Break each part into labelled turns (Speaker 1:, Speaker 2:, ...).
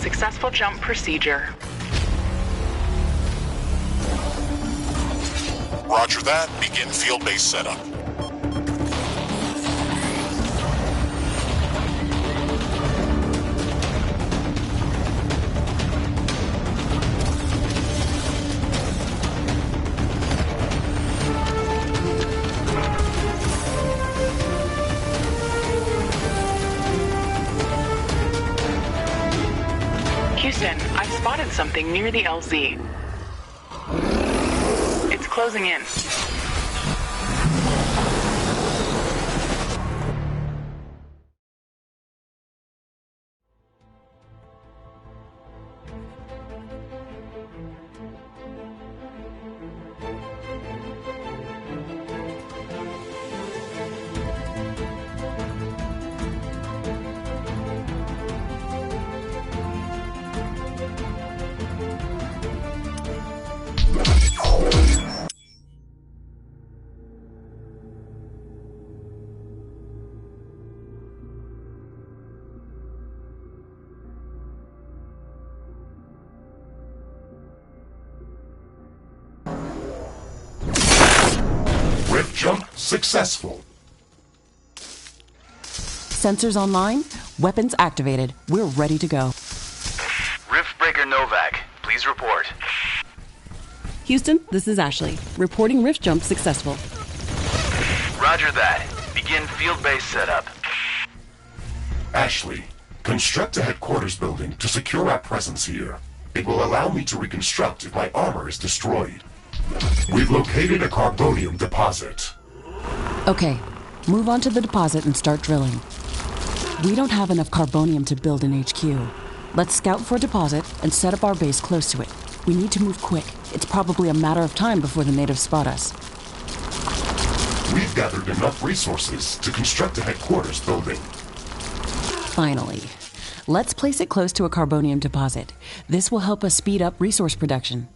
Speaker 1: successful jump procedure.
Speaker 2: Roger that. Begin field base setup.
Speaker 1: Houston, I've spotted something near the LZ. It's closing in.
Speaker 3: Rift jump successful.
Speaker 4: Sensors online, weapons activated. We're ready to go.
Speaker 5: Riftbreaker Novak, please report.
Speaker 4: Houston, this is Ashley. Reporting rift jump successful.
Speaker 5: Roger that. Begin field base setup.
Speaker 3: Ashley, construct a headquarters building to secure our presence here. It will allow me to reconstruct if my armor is destroyed. We've located a carbonium deposit.
Speaker 4: Okay, move on to the deposit and start drilling. We don't have enough carbonium to build an HQ. Let's scout for a deposit and set up our base close to it. We need to move quick. It's probably a matter of time before the natives spot us.
Speaker 3: We've gathered enough resources to construct a headquarters building.
Speaker 4: Finally. Let's place it close to a carbonium deposit. This will help us speed up resource production.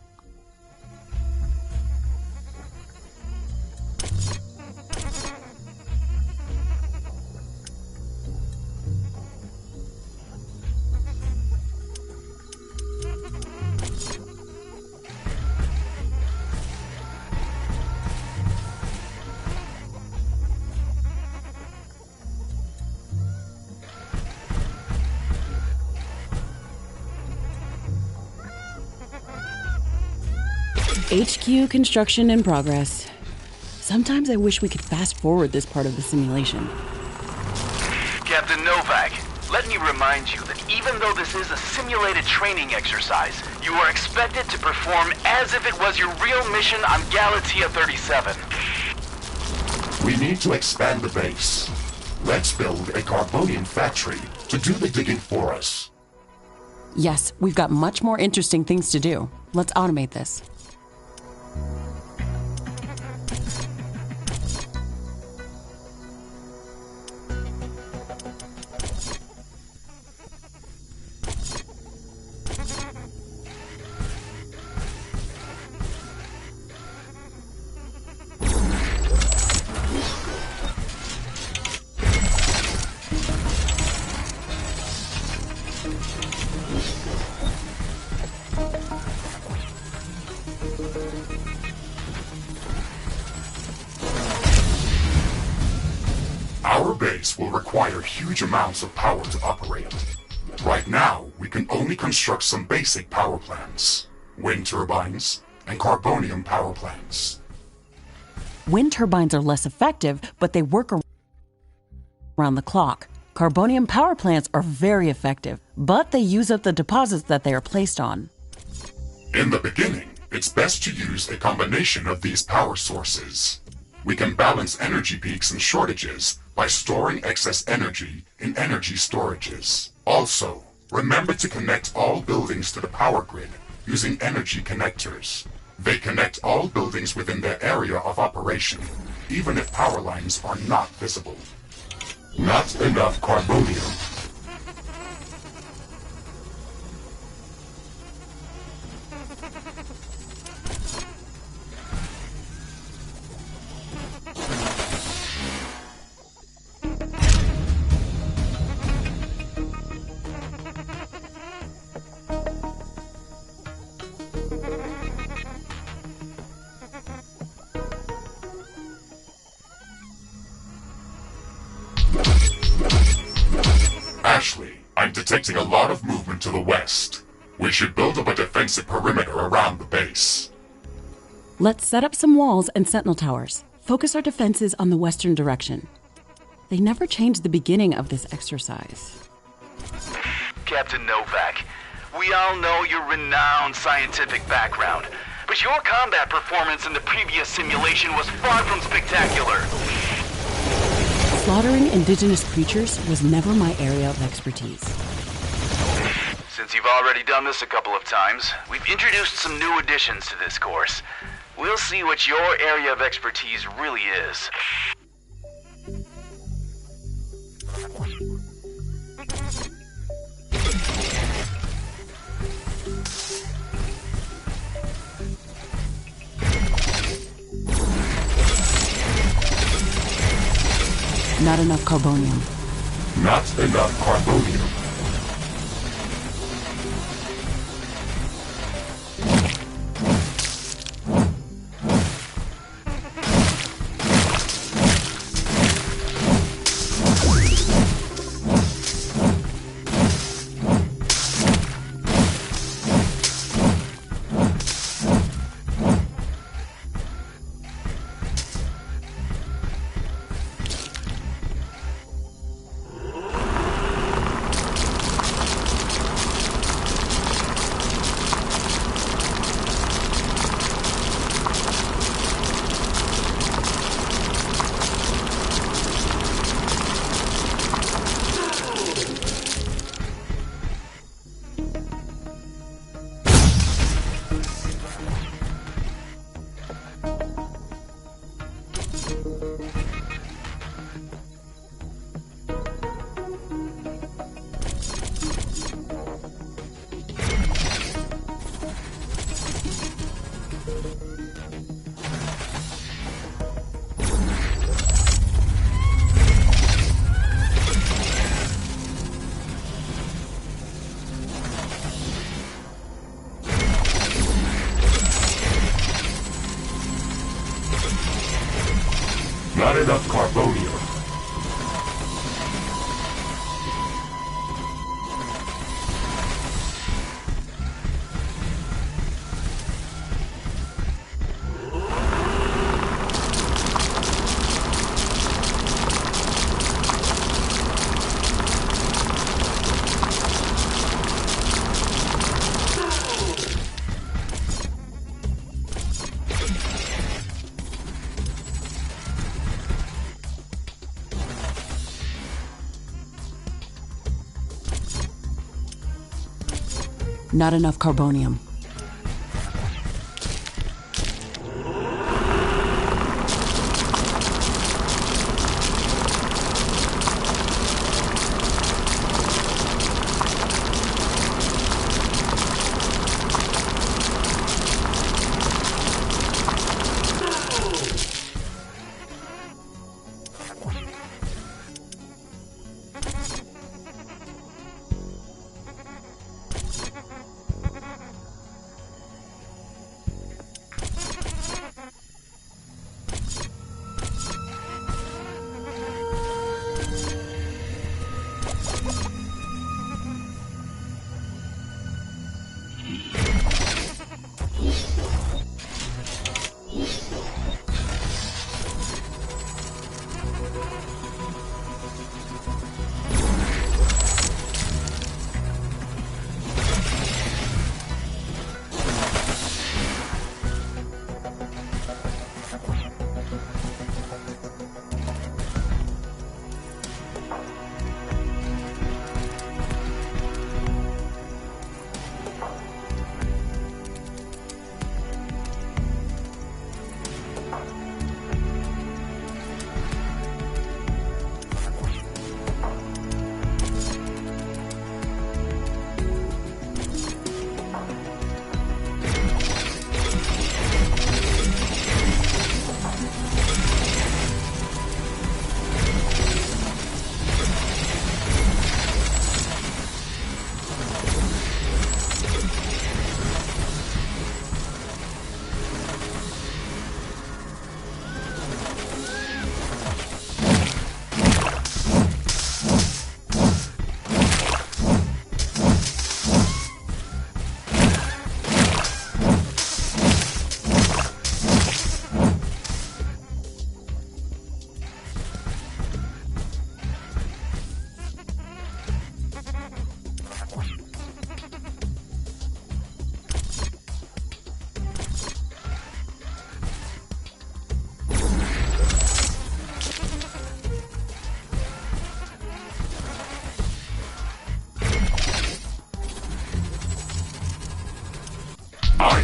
Speaker 4: HQ construction in progress. Sometimes I wish we could fast forward this part of the simulation.
Speaker 5: Captain Novak, let me remind you that even though this is a simulated training exercise, you are expected to perform as if it was your real mission on Galatea 37.
Speaker 3: We need to expand the base. Let's build a carbonium factory to do the digging for us.
Speaker 4: Yes, we've got much more interesting things to do. Let's automate this.
Speaker 3: Our base will require huge amounts of power to operate. Right now, we can only construct some basic power plants. Wind turbines and carbonium power plants.
Speaker 4: Wind turbines are less effective, but they work around the clock. Carbonium power plants are very effective, but they use up the deposits that they are placed on.
Speaker 3: In the beginning, it's best to use a combination of these power sources. We can balance energy peaks and shortages by storing excess energy in energy storages. Also, remember to connect all buildings to the power grid using energy connectors. They connect all buildings within their area of operation, even if power lines are not visible. Not enough carbonium. detecting a lot of movement to the west. We should build up a defensive perimeter around the base.
Speaker 4: Let's set up some walls and sentinel towers. Focus our defenses on the western direction. They never changed the beginning of this exercise.
Speaker 5: Captain Novak, we all know your renowned scientific background, but your combat performance in the previous simulation was far from spectacular.
Speaker 4: Slaughtering indigenous creatures was never my area of expertise.
Speaker 5: Since you've already done this a couple of times, we've introduced some new additions to this course. We'll see what your area of expertise really is.
Speaker 4: Not enough carbonium.
Speaker 3: Not enough carbonium. Not enough carbonium.
Speaker 4: Not enough carbonium.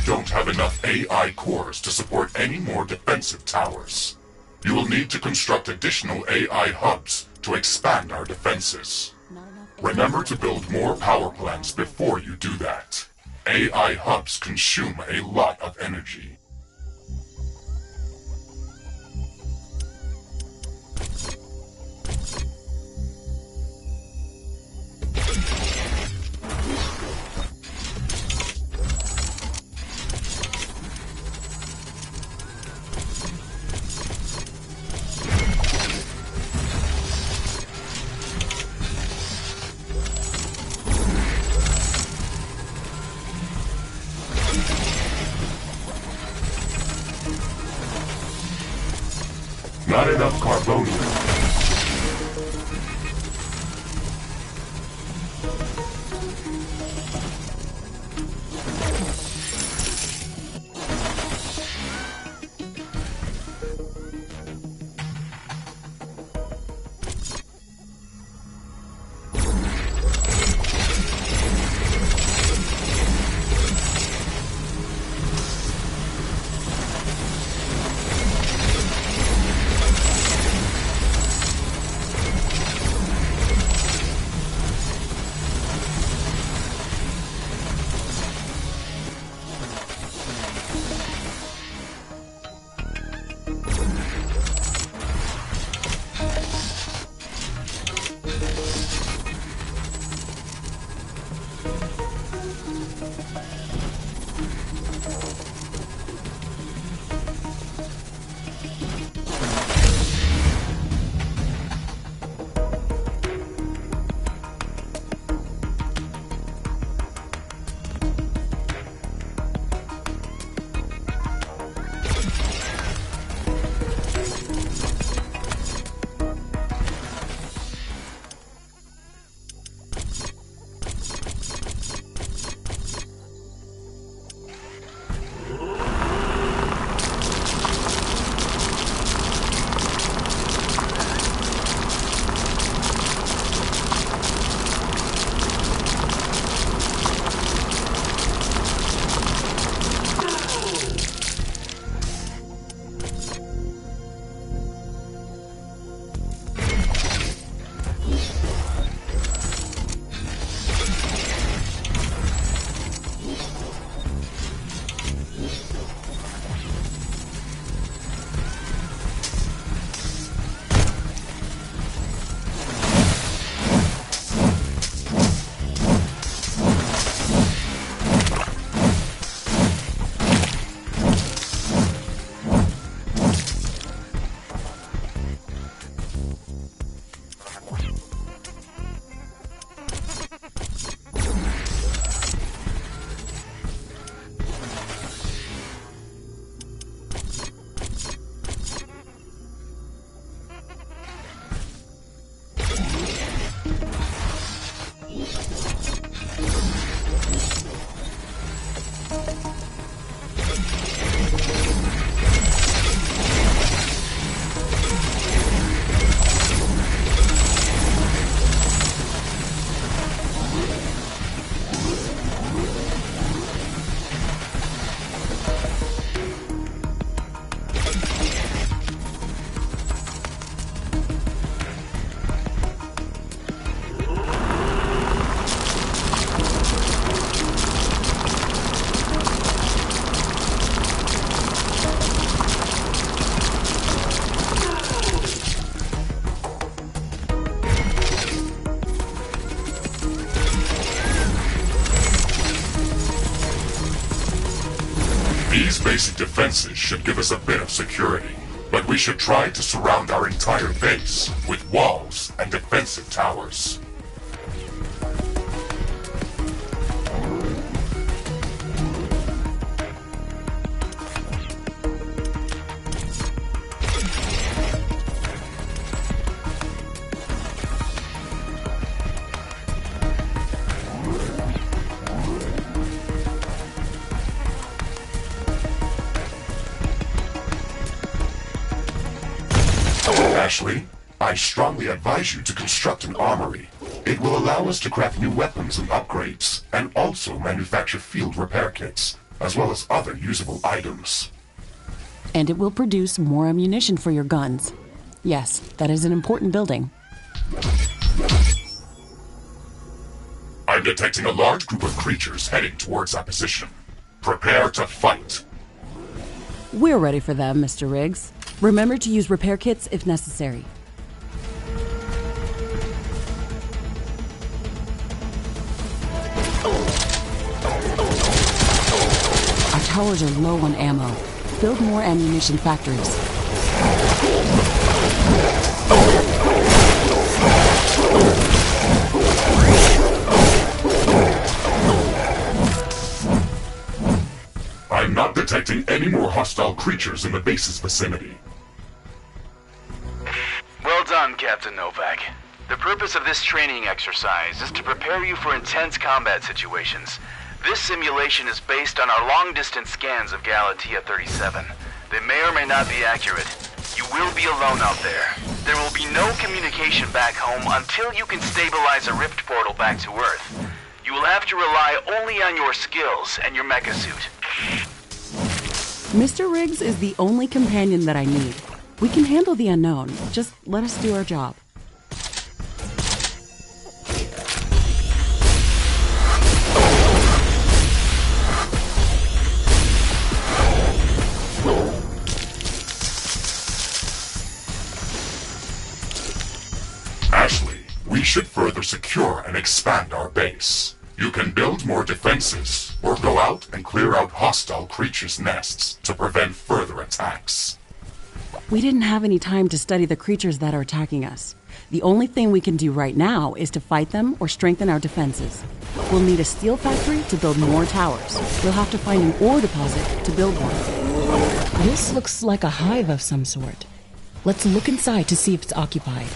Speaker 3: don't have enough AI cores to support any more defensive towers. You will need to construct additional AI hubs to expand our defenses. Remember to build more power plants before you do that. AI hubs consume a lot of energy. Not enough carbonium. These basic defenses should give us a bit of security, but we should try to surround our entire base with walls and defensive towers. Ashley, I strongly advise you to construct an armory. It will allow us to craft new weapons and upgrades, and also manufacture field repair kits. as well as other usable items.
Speaker 4: And it will produce more ammunition for your guns. Yes, that is an important building.
Speaker 3: I'm detecting a large group of creatures heading towards our position. Prepare to fight.
Speaker 4: We're ready for them, Mr. Riggs. Remember to use repair kits if necessary. Our towers are low on ammo. Build more ammunition factories.
Speaker 3: I'm not detecting any more hostile creatures in the base's vicinity.
Speaker 5: Well done, Captain Novak. The purpose of this training exercise is to prepare you for intense combat situations. This simulation is based on our long-distance scans of Galatea 37. They may or may not be accurate. You will be alone out there. There will be no communication back home until you can stabilize a rift portal back to Earth. You will have to rely only on your skills and your mecha suit.
Speaker 4: Mr. Riggs is the only companion that I need. We can handle the unknown. Just let us do our job.
Speaker 3: Ashley, we should further secure and expand our base. You can build more defenses, or go out and clear out hostile creatures' nests to prevent further attacks.
Speaker 4: We didn't have any time to study the creatures that are attacking us. The only thing we can do right now is to fight them or strengthen our defenses. We'll need a steel factory to build more towers. We'll have to find an ore deposit to build one. This looks like a hive of some sort. Let's look inside to see if it's occupied.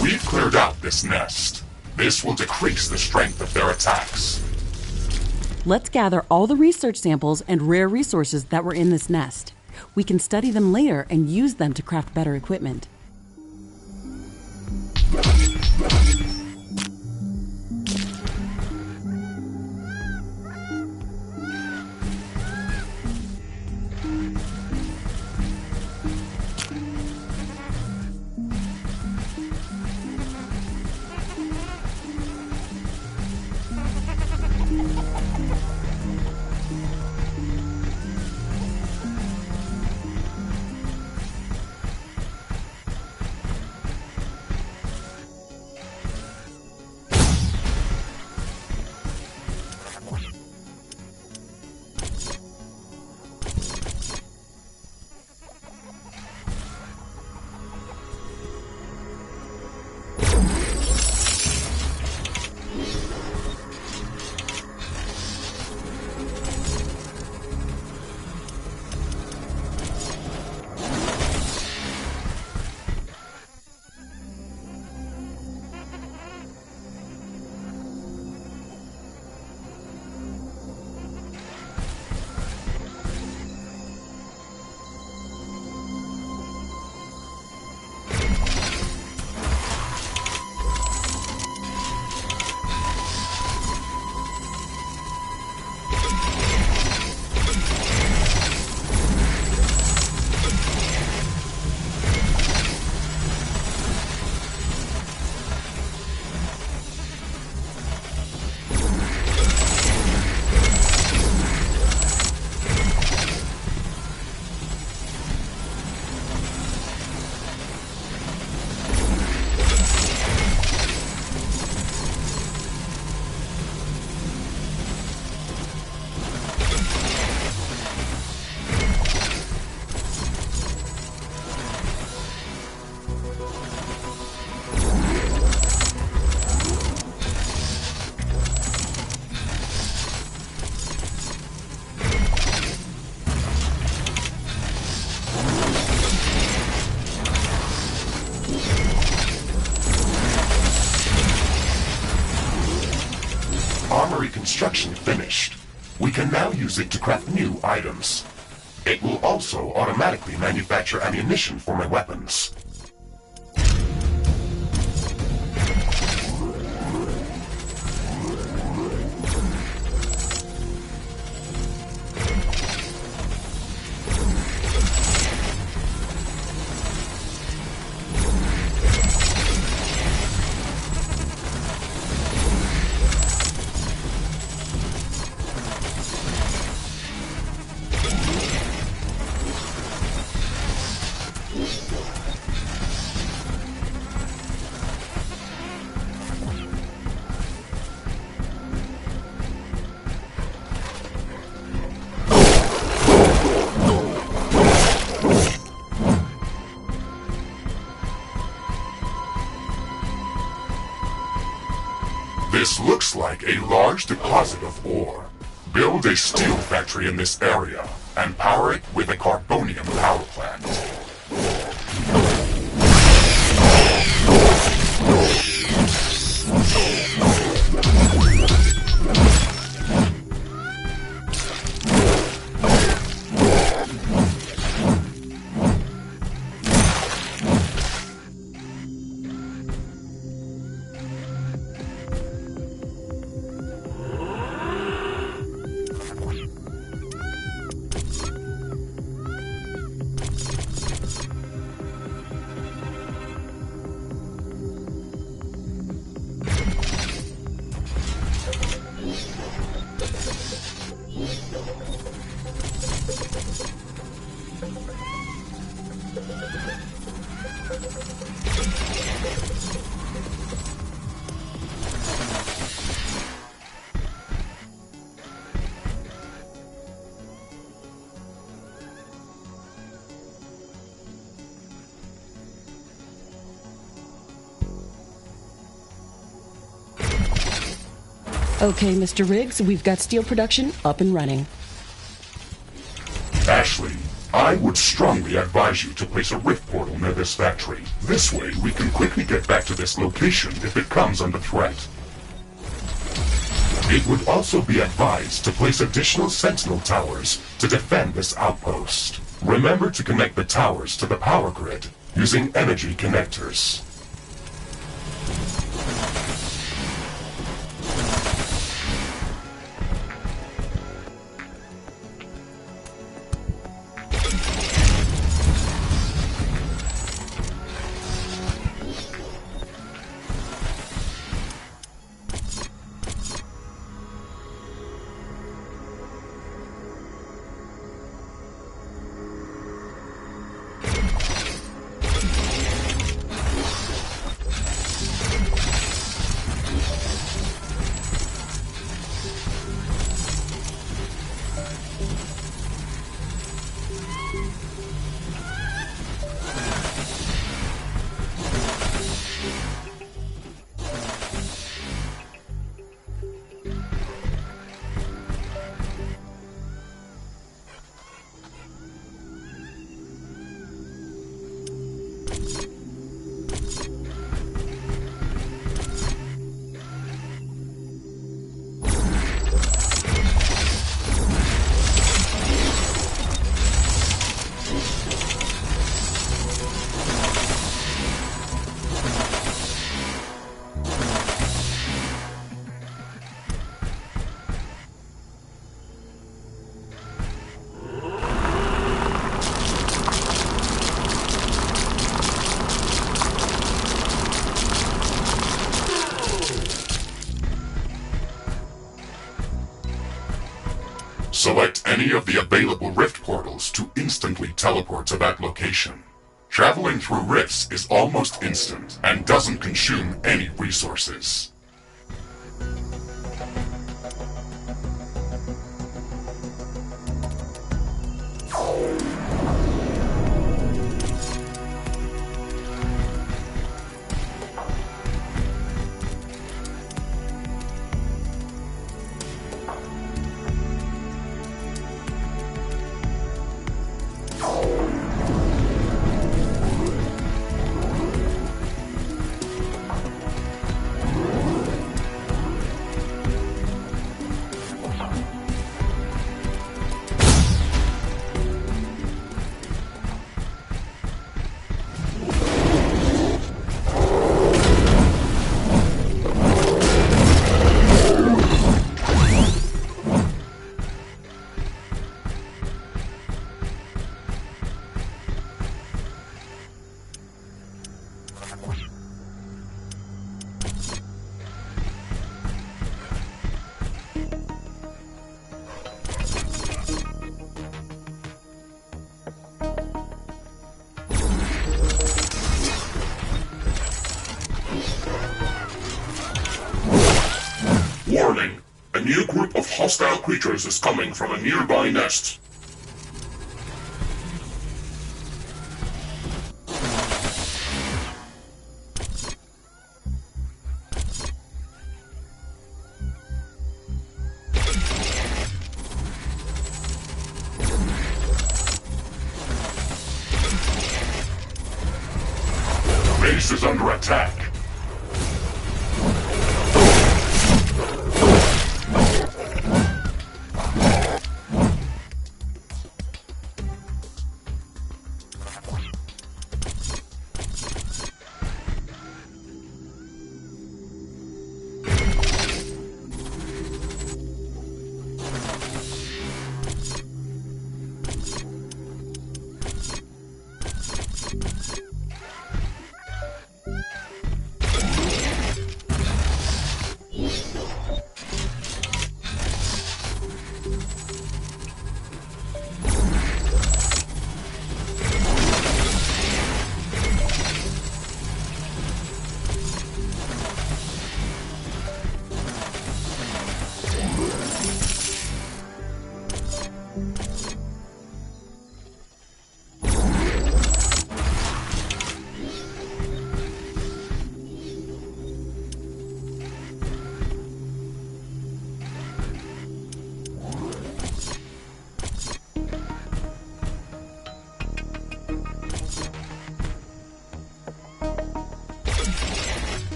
Speaker 3: We've cleared out this nest. This will decrease the strength of their attacks.
Speaker 4: Let's gather all the research samples and rare resources that were in this nest. We can study them later and use them to craft better equipment.
Speaker 3: armory construction finished. We can now use it to craft new items. It will also automatically manufacture ammunition for my weapons. This looks like a large deposit of ore. Build a steel factory in this area and power it with a carbonium power plant.
Speaker 4: Okay, Mr. Riggs, we've got steel production up and running.
Speaker 3: Ashley, I would strongly advise you to place a rift portal near this factory. This way, we can quickly get back to this location if it comes under threat. It would also be advised to place additional sentinel towers to defend this outpost. Remember to connect the towers to the power grid using energy connectors. Select any of the available rift portals to instantly teleport to that location. Traveling through rifts is almost instant and doesn't consume any resources. Warning! A new group of hostile creatures is coming from a nearby nest. The base is under attack.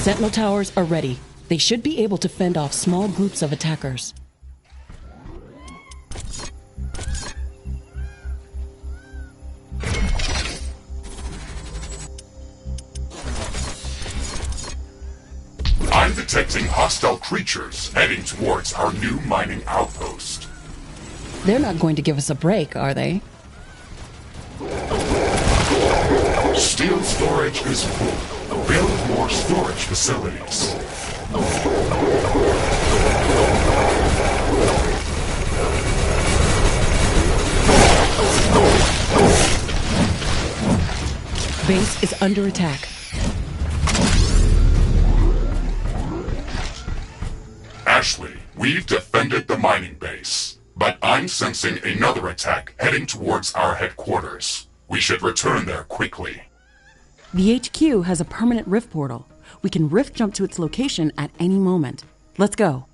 Speaker 4: Sentinel towers are ready. They should be able to fend off small groups of attackers.
Speaker 3: I'm detecting hostile creatures heading towards our new mining outpost.
Speaker 4: They're not going to give us a break, are they?
Speaker 3: Steel storage is full. Build more storage facilities.
Speaker 4: Base is under attack.
Speaker 3: Ashley, we've defended the mining base, but I'm sensing another attack heading towards our headquarters. We should return there quickly.
Speaker 4: The HQ has a permanent rift portal. We can rift jump to its location at any moment. Let's go.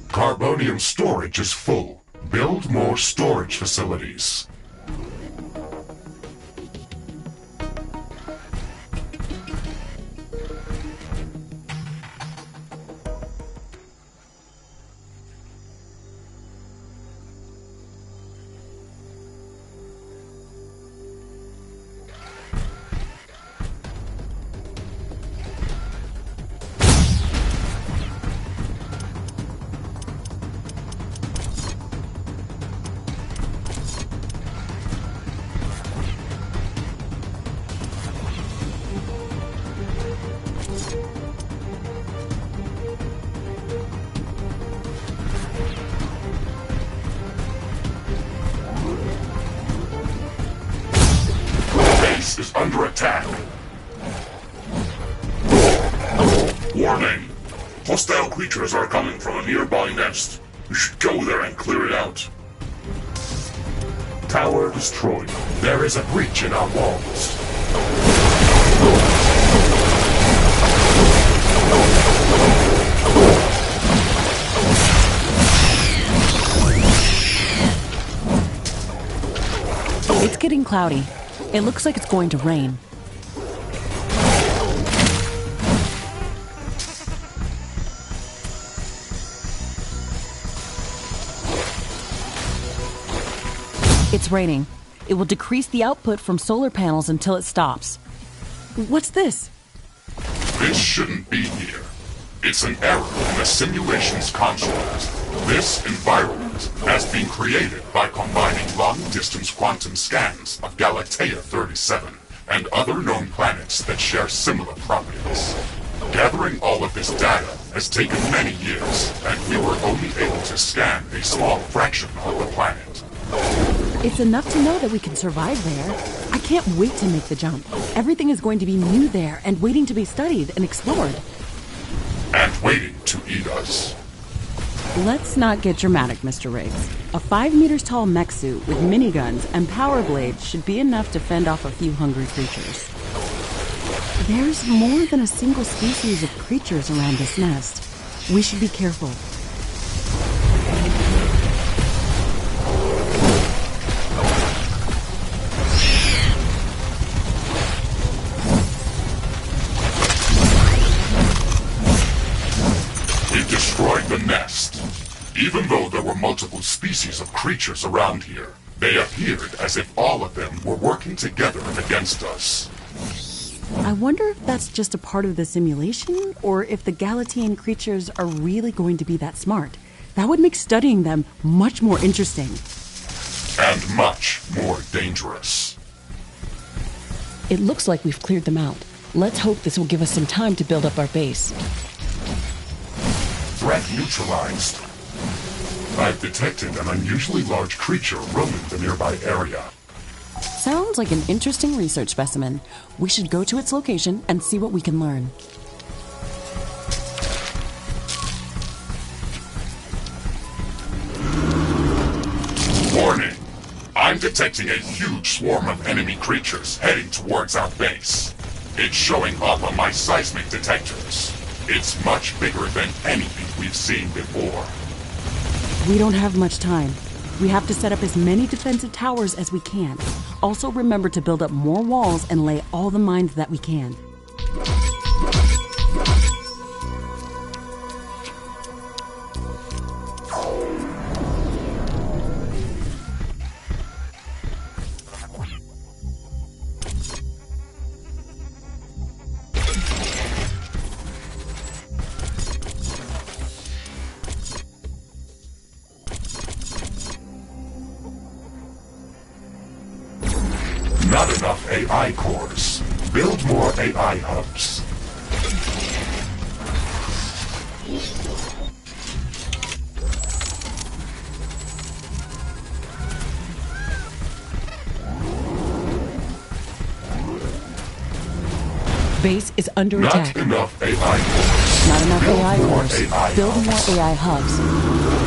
Speaker 3: Carbonium storage is full. Build more storage facilities. Is under attack. Warning! Hostile creatures are coming from a nearby nest. We should go there and clear it out. Tower destroyed. There is a breach in our walls.
Speaker 4: It's getting cloudy. It looks like it's going to rain. It's raining. It will decrease the output from solar panels until it stops. What's this?
Speaker 3: This shouldn't be here. It's an error in the simulation's construct. This environment has been created by combining long-distance quantum scans of Galatea 37 and other known planets that share similar properties. Gathering all of this data has taken many years, and we were only able to scan a small fraction of the planet.
Speaker 4: It's enough to know that we can survive there. I can't wait to make the jump. Everything is going to be new there and waiting to be studied and explored.
Speaker 3: And waiting to eat us.
Speaker 4: Let's not get dramatic, Mr. Riggs. A 5 meters tall mech suit with miniguns and power blades should be enough to fend off a few hungry creatures. There's more than a single species of creatures around this nest. We should be careful.
Speaker 3: We've destroyed the nest. Even though there were multiple species of creatures around here, they appeared as if all of them were working together against us.
Speaker 4: I wonder if that's just a part of the simulation, or if the Galatian creatures are really going to be that smart. That would make studying them much more interesting.
Speaker 3: And much more dangerous.
Speaker 4: It looks like we've cleared them out. Let's hope this will give us some time to build up our base.
Speaker 3: Threat neutralized. I've detected an unusually large creature roaming the nearby area.
Speaker 4: Sounds like an interesting research specimen. We should go to its location and see what we can learn.
Speaker 3: Warning! I'm detecting a huge swarm of enemy creatures heading towards our base. It's showing up on my seismic detectors. It's much bigger than anything we've seen before.
Speaker 4: We don't have much time. We have to set up as many defensive towers as we can. Also remember to build up more walls and lay all the mines that we can.
Speaker 3: Not enough AI cores. Build more AI hubs.
Speaker 4: Base is under attack.
Speaker 3: Not enough AI cores.
Speaker 4: Not enough
Speaker 3: Build
Speaker 4: AI
Speaker 3: more
Speaker 4: cores.
Speaker 3: AI
Speaker 4: Build
Speaker 3: hubs.
Speaker 4: more AI hubs.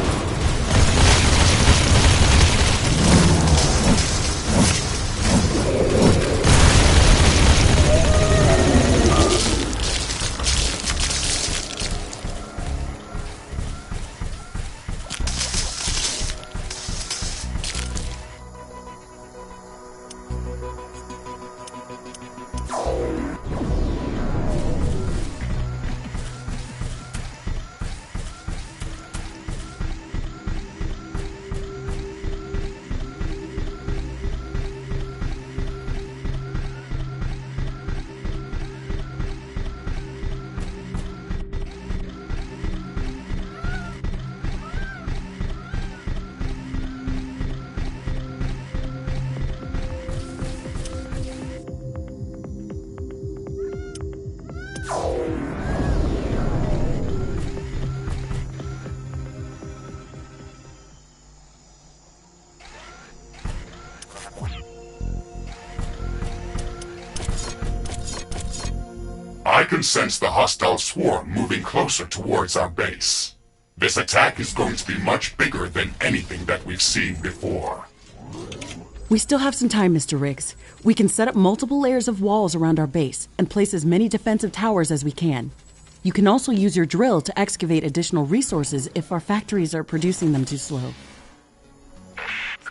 Speaker 3: I can sense the hostile swarm moving closer towards our base. This attack is going to be much bigger than anything that we've seen before.
Speaker 4: We still have some time, Mr. Riggs. We can set up multiple layers of walls around our base and place as many defensive towers as we can. You can also use your drill to excavate additional resources if our factories are producing them too slow.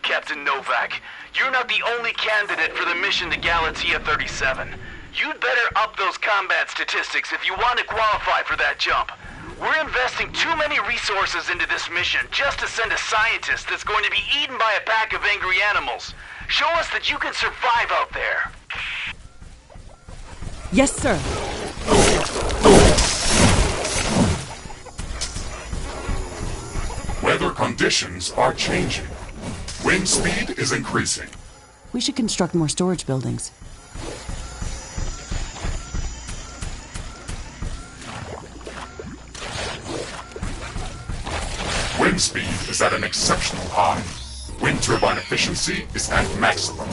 Speaker 5: Captain Novak, you're not the only candidate for the mission to Galatia 37. You'd better up those combat statistics if you want to qualify for that jump. We're investing too many resources into this mission just to send a scientist that's going to be eaten by a pack of angry animals. Show us that you can survive out there.
Speaker 4: Yes, sir.
Speaker 3: Weather conditions are changing. Wind speed is increasing.
Speaker 4: We should construct more storage buildings.
Speaker 3: wind speed is at an exceptional high. Wind turbine efficiency is at maximum.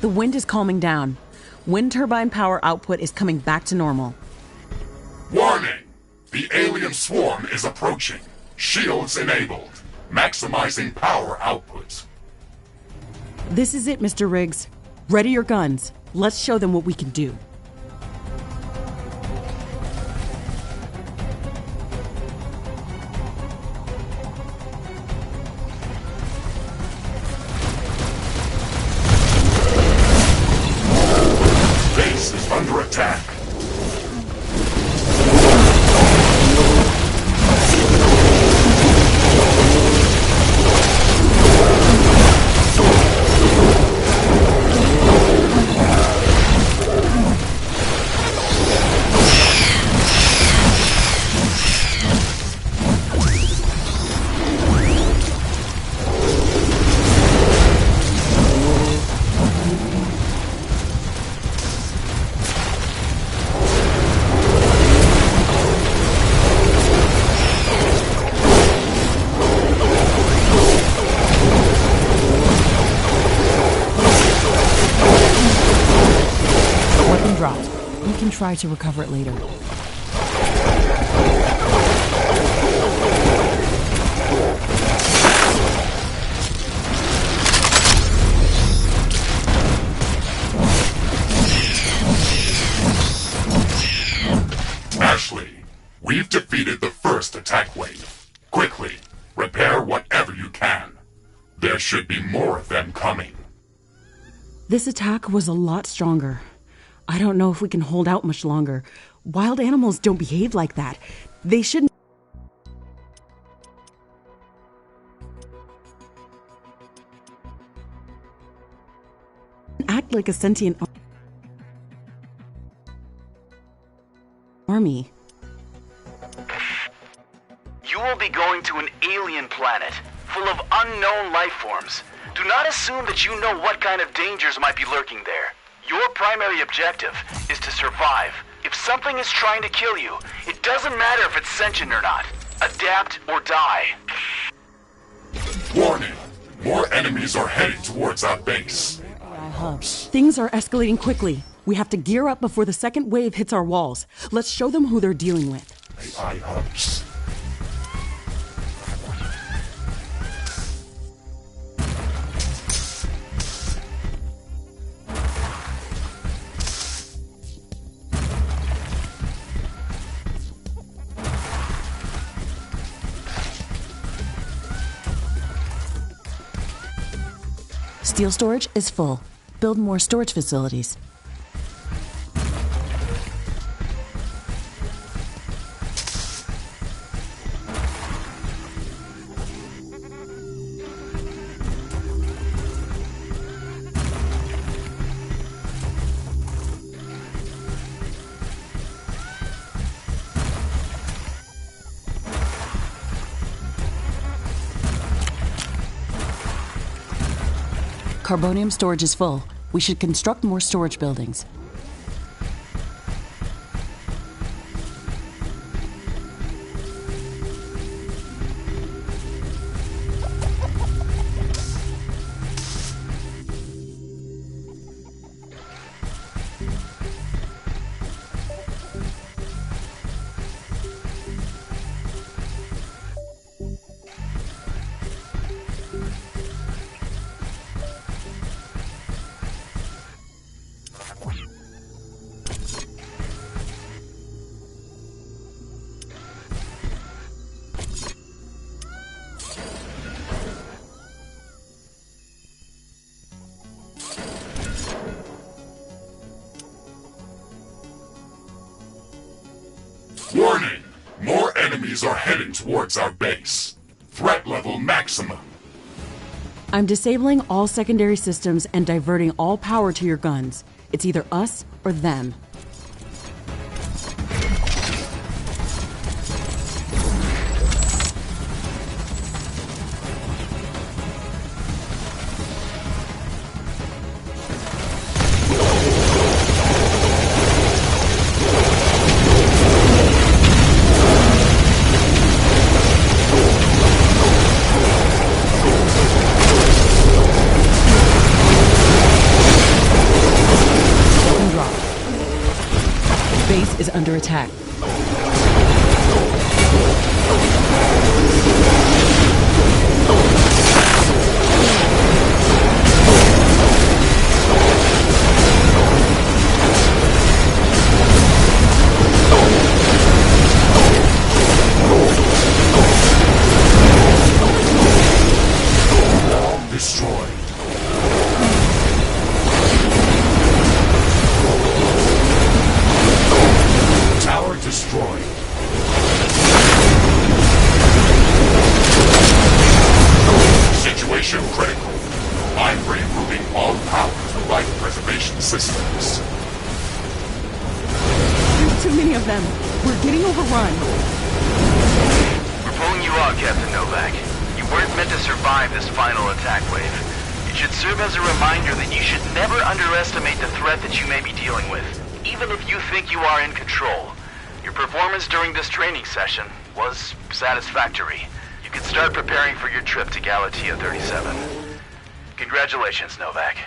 Speaker 4: The wind is calming down. Wind turbine power output is coming back to normal.
Speaker 3: Warning! The alien swarm is approaching. Shields enabled. Maximizing power output.
Speaker 4: This is it, Mr. Riggs. Ready your guns. Let's show them what we can do.
Speaker 3: Base is under attack.
Speaker 4: Weapon dropped. We can try to recover it later.
Speaker 3: Ashley, we've defeated the first attack wave. Quickly, repair whatever you can. There should be more of them coming.
Speaker 4: This attack was a lot stronger. I don't know if we can hold out much longer. Wild animals don't behave like that. They shouldn't act like a sentient army.
Speaker 5: You will be going to an alien planet full of unknown life forms. Do not assume that you know what kind of dangers might be lurking there. Your primary objective is to survive. If something is trying to kill you, it doesn't matter if it's sentient or not. Adapt or die.
Speaker 3: Warning! More enemies are heading towards our base.
Speaker 4: Things are escalating quickly. We have to gear up before the second wave hits our walls. Let's show them who they're dealing with.
Speaker 3: AI hubs.
Speaker 4: Steel storage is full. Build more storage facilities. Carbonium storage is full. We should construct more storage buildings.
Speaker 3: Warning! More enemies are heading towards our base. Threat level maximum.
Speaker 4: I'm disabling all secondary systems and diverting all power to your guns. It's either us or them. Base is under attack.
Speaker 3: Destroyed. Tower destroyed. Situation critical. I'm rerouting all power to life preservation systems.
Speaker 4: There's too many of them. We're getting overrun.
Speaker 5: We're pulling you out, Captain Novak. You weren't meant to survive this final attack wave. It should serve as a reminder that you should never underestimate the threat that you may be dealing with, even if you think you are in control. Your performance during this training session was satisfactory. You can start preparing for your trip to Galatea 37. Congratulations, Novak.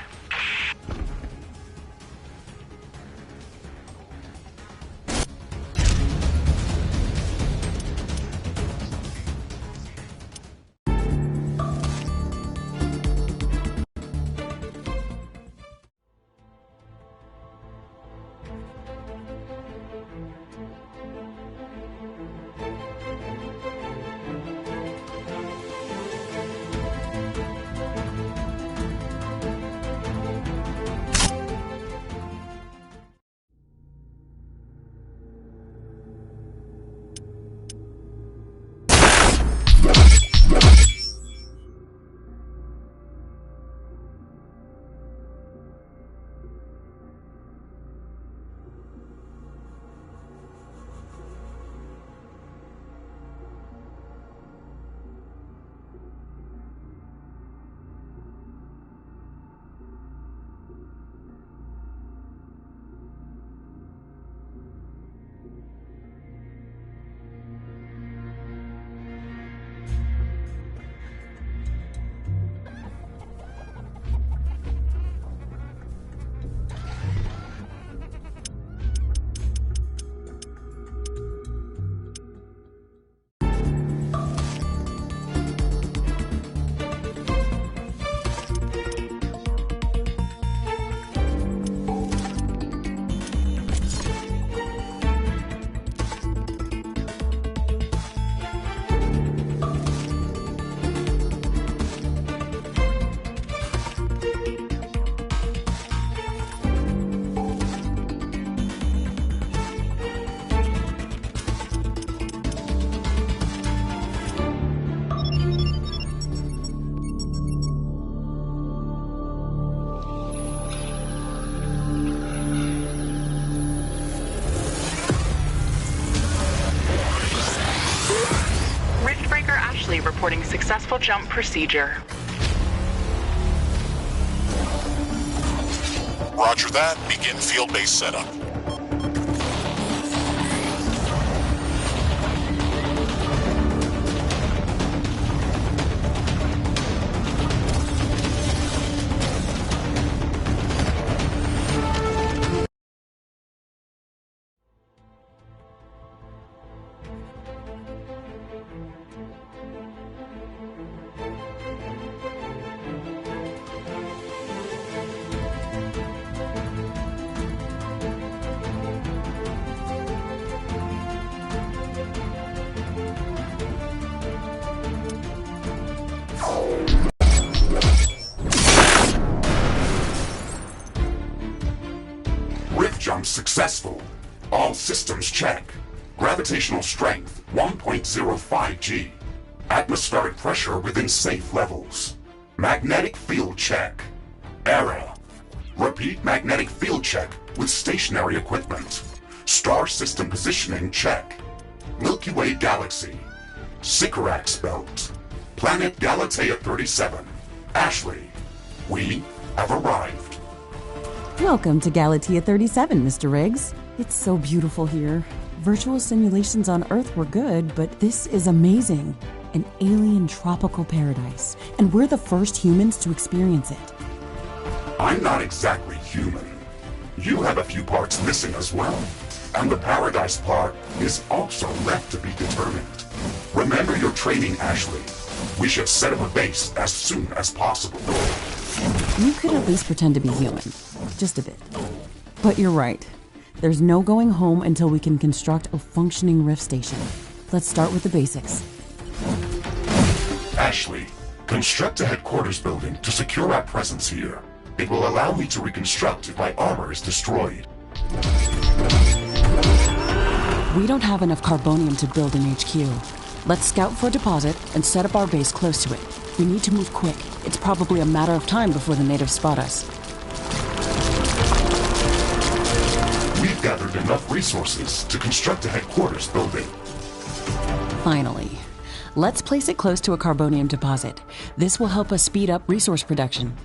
Speaker 1: Reporting successful jump procedure.
Speaker 2: Roger that. Begin field base setup.
Speaker 3: Rift jump successful. All systems check. Gravitational strength 1.05 G. Atmospheric pressure within safe levels. Magnetic field check. Error. Repeat magnetic field check with stationary equipment. Star system positioning check. Milky Way galaxy. Sycorax belt. Planet Galatea 37. Ashley, we have arrived.
Speaker 4: Welcome to Galatea 37, Mr. Riggs. It's so beautiful here. Virtual simulations on Earth were good, but this is amazing. An alien tropical paradise, and we're the first humans to experience it.
Speaker 3: I'm not exactly human. You have a few parts missing as well. And the paradise part is also left to be determined. Remember your training, Ashley. We should set up a base as soon as possible.
Speaker 4: You could at least pretend to be human. Just a bit. But you're right. There's no going home until we can construct a functioning Rift station. Let's start with the basics.
Speaker 3: Ashley, construct a headquarters building to secure our presence here. It will allow me to reconstruct if my armor is destroyed.
Speaker 4: We don't have enough carbonium to build an HQ. Let's scout for a deposit and set up our base close to it. We need to move quick. It's probably a matter of time before the natives spot us.
Speaker 3: We've gathered enough resources to construct a headquarters building.
Speaker 4: Finally. Let's place it close to a carbonium deposit. This will help us speed up resource production.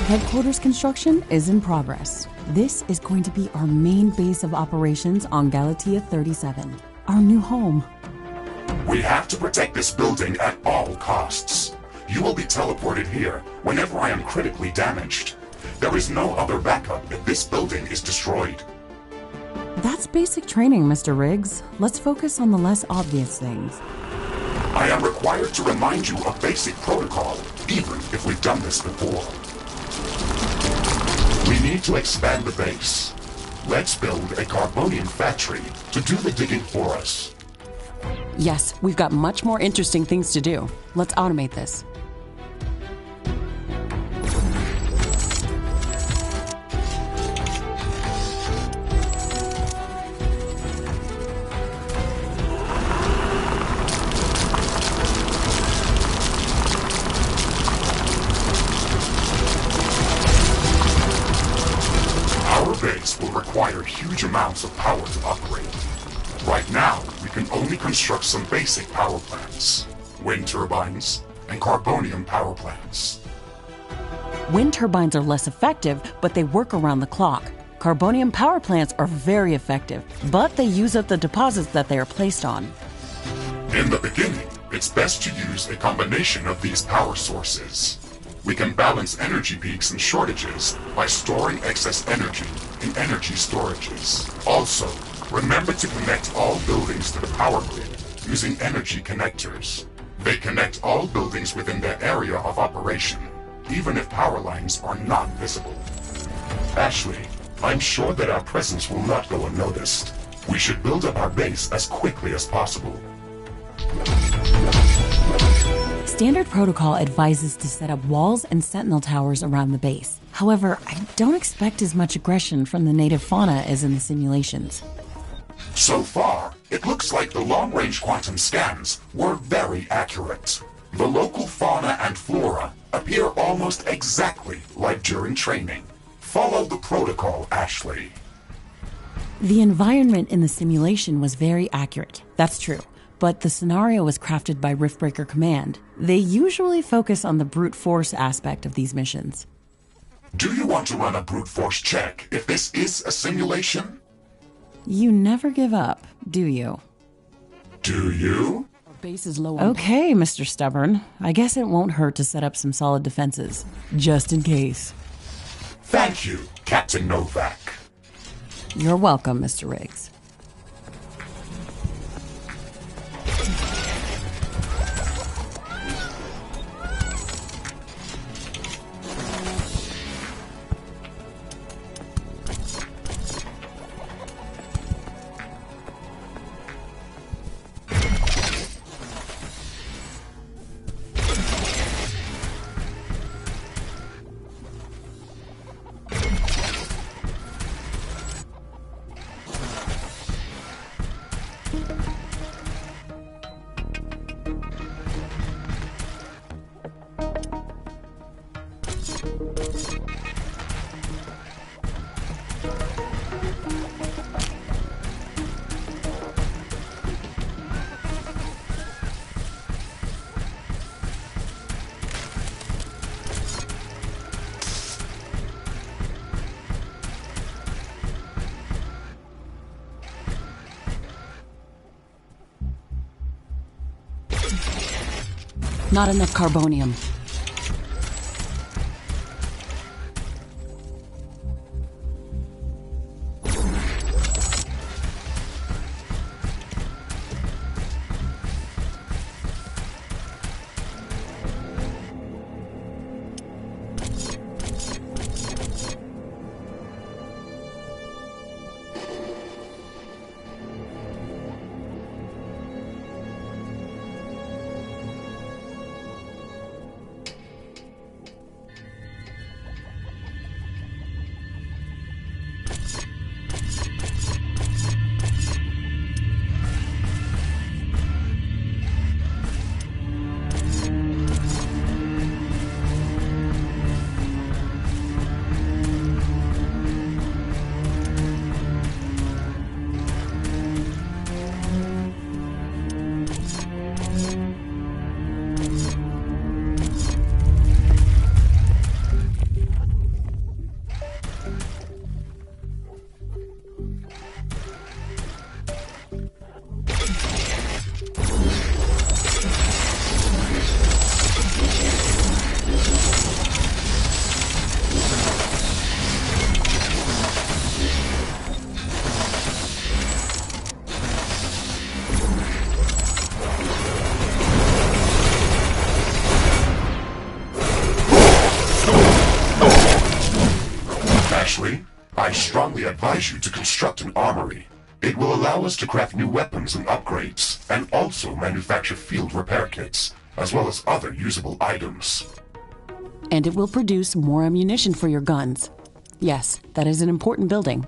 Speaker 4: Headquarters construction is in progress. This is going to be our main base of operations on Galatea 37, our new home.
Speaker 3: We have to protect this building at all costs. You will be teleported here whenever I am critically damaged. There is no other backup if this building is destroyed.
Speaker 4: That's basic training, Mr. Riggs. Let's focus on the less obvious things.
Speaker 3: I am required to remind you of basic protocol, even if we've done this before. We need to expand the base. Let's build a carbonium factory to do the digging for us.
Speaker 4: Yes, we've got much more interesting things to do. Let's automate this.
Speaker 3: Will require huge amounts of power to operate. Right now, we can only construct some basic power plants, wind turbines, and carbonium power plants.
Speaker 4: Wind turbines are less effective, but they work around the clock. Carbonium power plants are very effective, but they use up the deposits that they are placed on.
Speaker 3: In the beginning, it's best to use a combination of these power sources. We can balance energy peaks and shortages by storing excess energy in energy storages. Also, remember to connect all buildings to the power grid using energy connectors. They connect all buildings within their area of operation, even if power lines are not visible. Ashley, I'm sure that our presence will not go unnoticed. We should build up our base as quickly as possible.
Speaker 4: Standard protocol advises to set up walls and sentinel towers around the base. However, I don't expect as much aggression from the native fauna as in the simulations.
Speaker 3: So far, it looks like the long-range quantum scans were very accurate. The local fauna and flora appear almost exactly like during training. Follow the protocol, Ashley.
Speaker 4: The environment in the simulation was very accurate, that's true. But the scenario was crafted by Riftbreaker Command. They usually focus on the brute force aspect of these missions.
Speaker 3: Do you want to run a brute force check if this is a simulation?
Speaker 4: You never give up, do you?
Speaker 3: Do you?
Speaker 4: Our base is low on... Okay, Mr. Stubborn. I guess it won't hurt to set up some solid defenses, just in case.
Speaker 3: Thank you, Captain Novak.
Speaker 4: You're welcome, Mr. Riggs. Not enough carbonium.
Speaker 3: I strongly advise you to construct an armory. It will allow us to craft new weapons and upgrades, and also manufacture field repair kits, as well as other usable items.
Speaker 4: And it will produce more ammunition for your guns. Yes, that is an important building.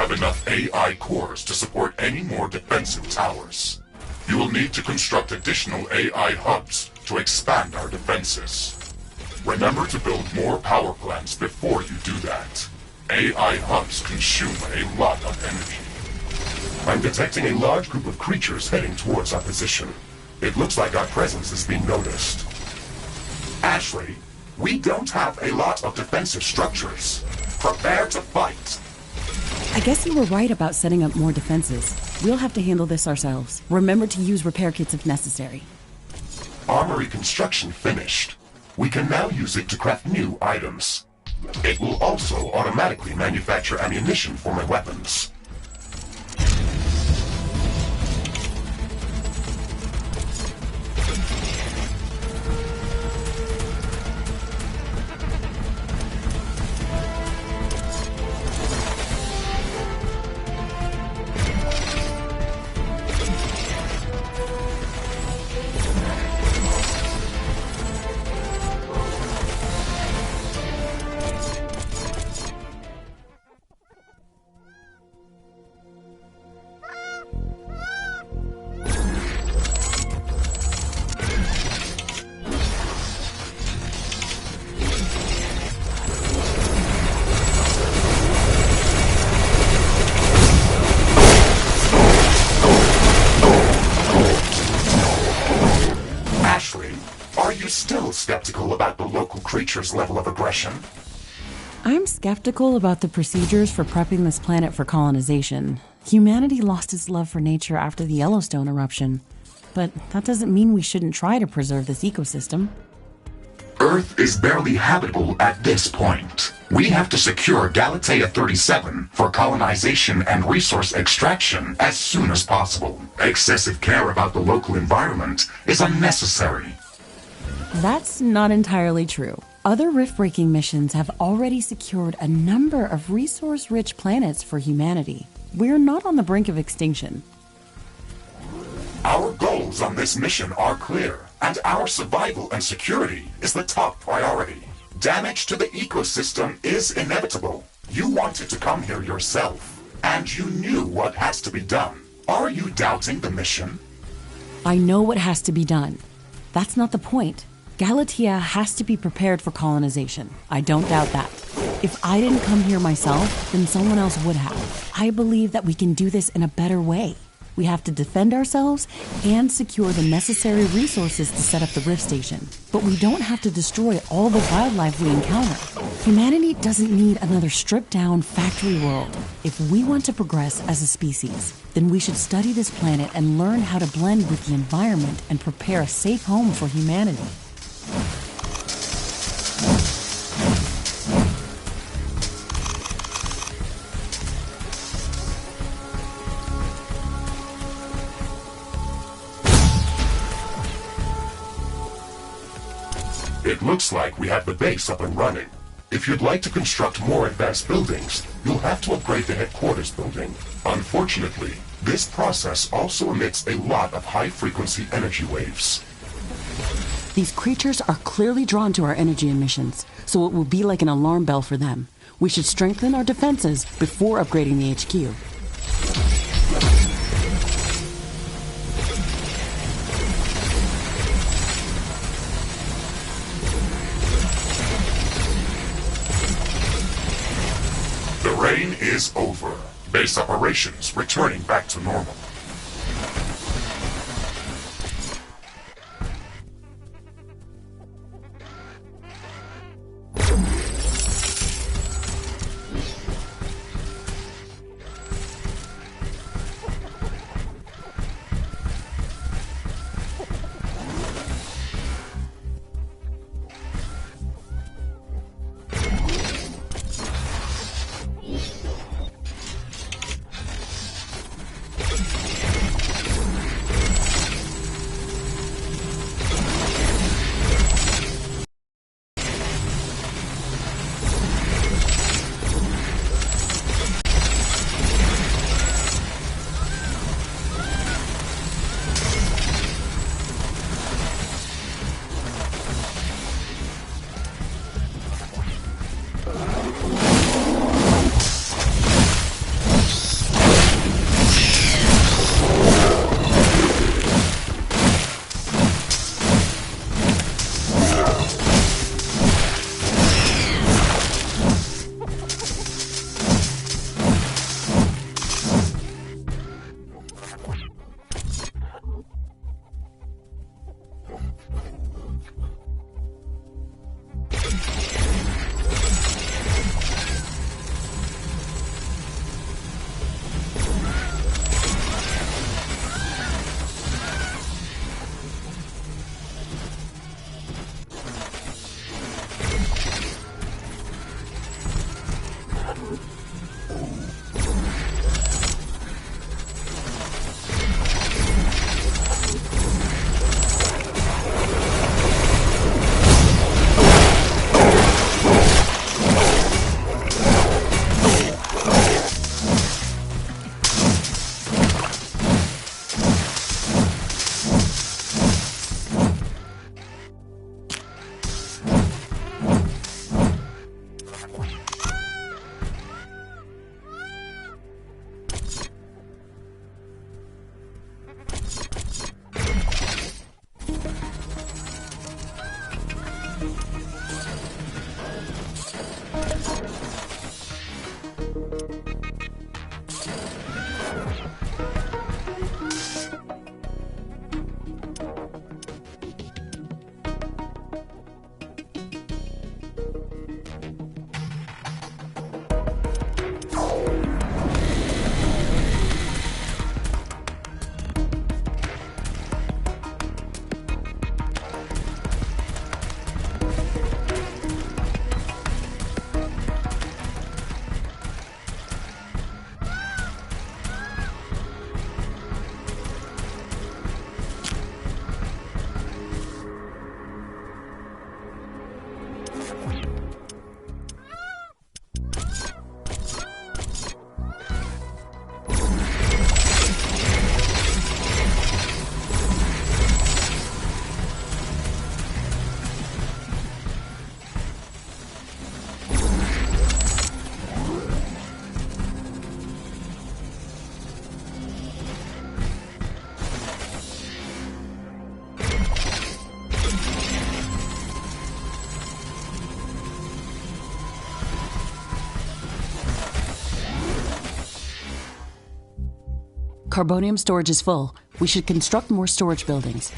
Speaker 3: have enough AI cores to support any more defensive towers. You will need to construct additional AI hubs to expand our defenses. Remember to build more power plants before you do that. AI hubs consume a lot of energy. I'm detecting a large group of creatures heading towards our position. It looks like our presence is being noticed. Ashley, we don't have a lot of defensive structures. Prepare to fight.
Speaker 4: I guess you were right about setting up more defenses. We'll have to handle this ourselves. Remember to use repair kits if necessary.
Speaker 3: Armory construction finished. We can now use it to craft new items. It will also automatically manufacture ammunition for my weapons. Still skeptical about the local creature's level of aggression?
Speaker 4: I'm skeptical about the procedures for prepping this planet for colonization. Humanity lost its love for nature after the Yellowstone eruption. But that doesn't mean we shouldn't try to preserve this ecosystem.
Speaker 3: Earth is barely habitable at this point. We have to secure Galatea 37 for colonization and resource extraction as soon as possible. Excessive care about the local environment is unnecessary.
Speaker 4: That's not entirely true. Other rift-breaking missions have already secured a number of resource-rich planets for humanity. We're not on the brink of extinction.
Speaker 3: Our goals on this mission are clear, and our survival and security is the top priority. Damage to the ecosystem is inevitable. You wanted to come here yourself, and you knew what has to be done. Are you doubting the mission?
Speaker 4: I know what has to be done. That's not the point. Galatea has to be prepared for colonization. I don't doubt that. If I didn't come here myself, then someone else would have. I believe that we can do this in a better way. We have to defend ourselves and secure the necessary resources to set up the Rift Station. But we don't have to destroy all the wildlife we encounter. Humanity doesn't need another stripped-down factory world. If we want to progress as a species, then we should study this planet and learn how to blend with the environment and prepare a safe home for humanity.
Speaker 3: It looks like we have the base up and running. If you'd like to construct more advanced buildings, you'll have to upgrade the headquarters building. Unfortunately, this process also emits a lot of high-frequency energy waves.
Speaker 4: These creatures are clearly drawn to our energy emissions, so it will be like an alarm bell for them. We should strengthen our defenses before upgrading the HQ.
Speaker 3: The rain is over. Base operations returning back to normal.
Speaker 4: Carbonium storage is full. We should construct more storage buildings.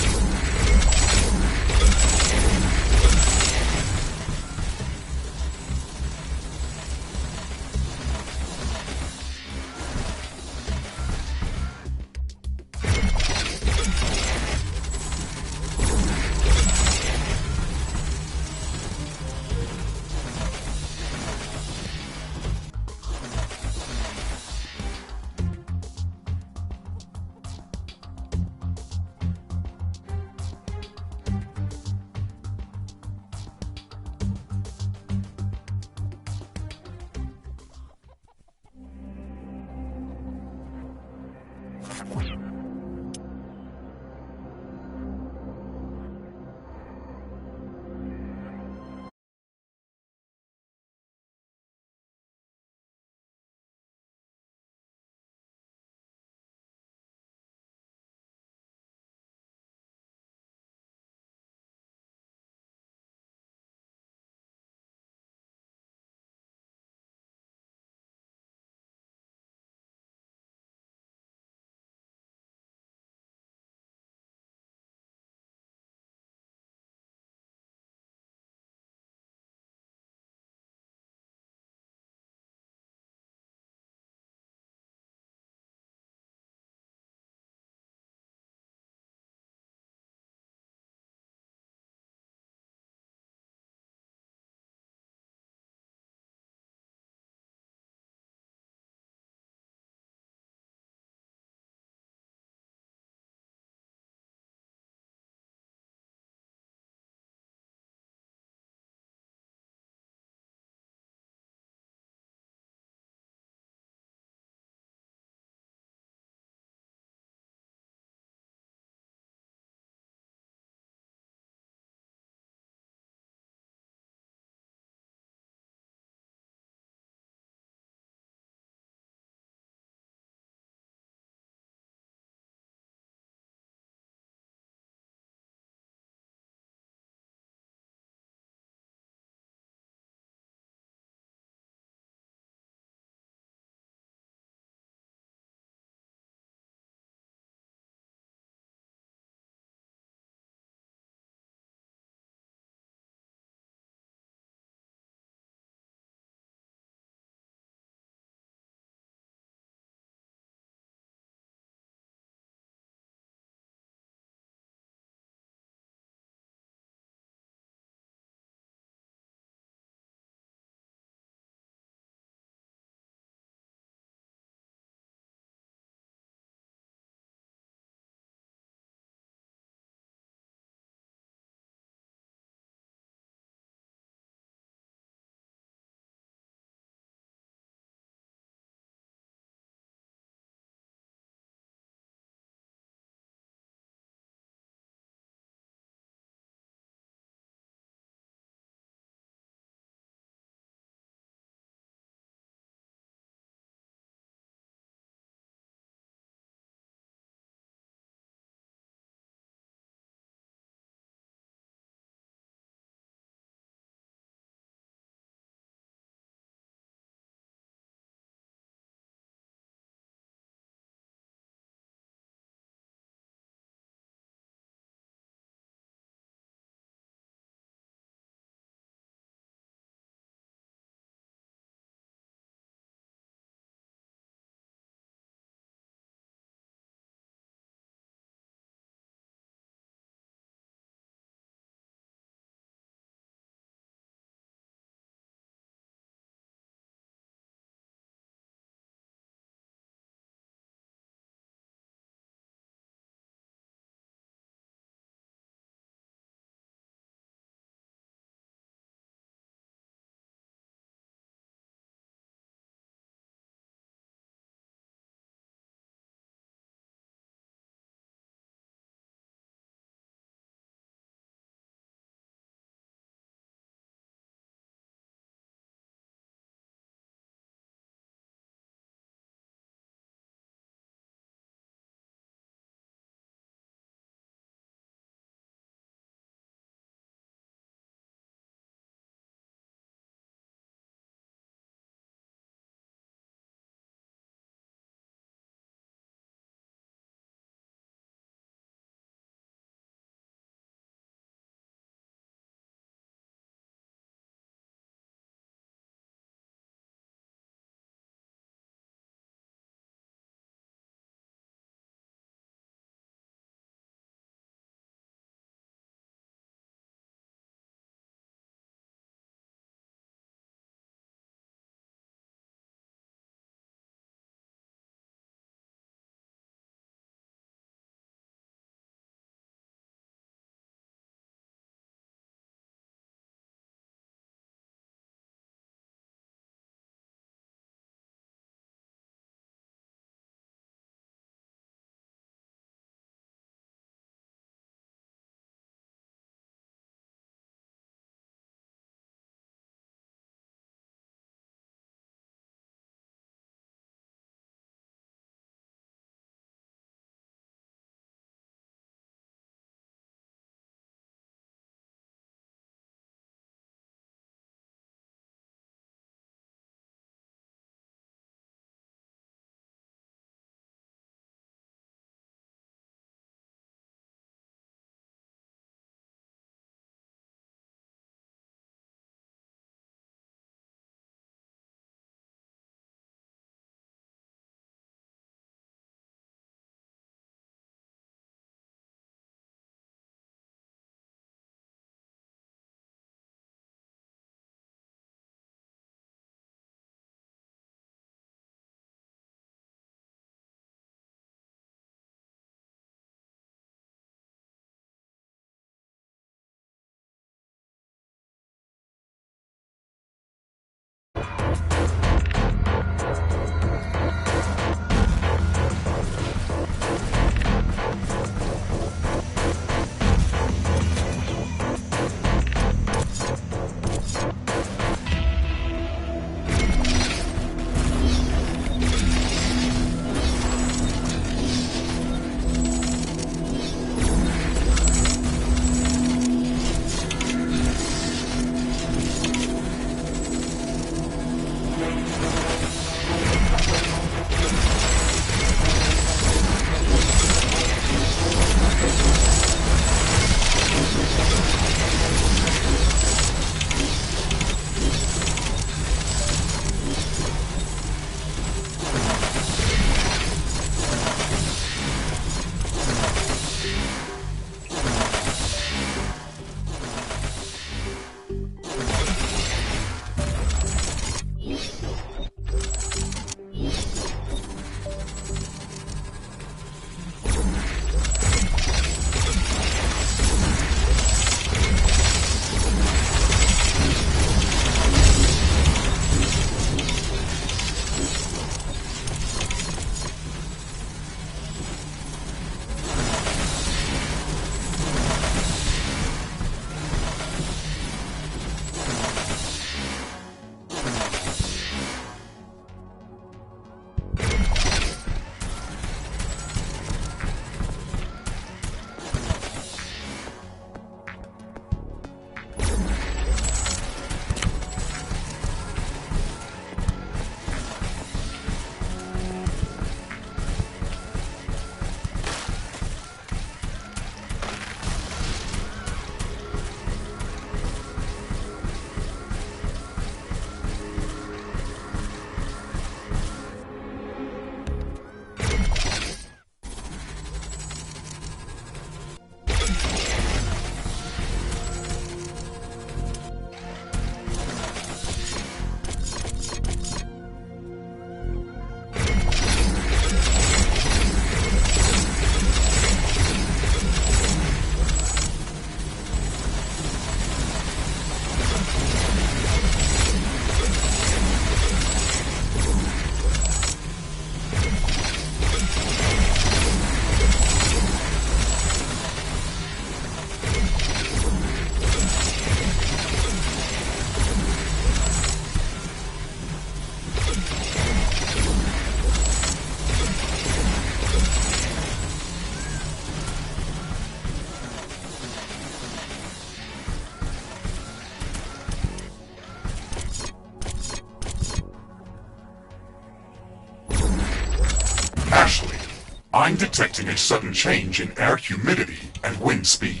Speaker 3: I'm detecting a sudden change in air humidity and wind speed.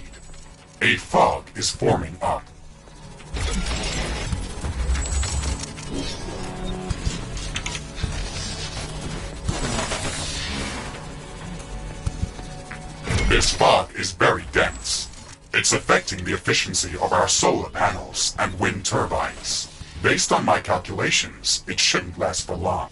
Speaker 3: A fog is forming up. This fog is very dense. It's affecting the efficiency of our solar panels and wind turbines. Based on my calculations, it shouldn't last for long.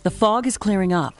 Speaker 4: The fog is clearing up.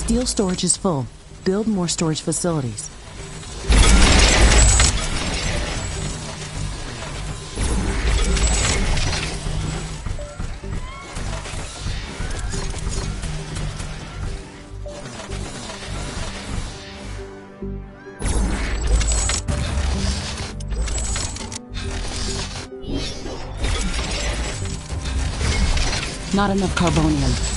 Speaker 4: Steel storage is full. Build more storage facilities. Not enough carbonium.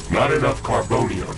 Speaker 3: Not enough carbonium.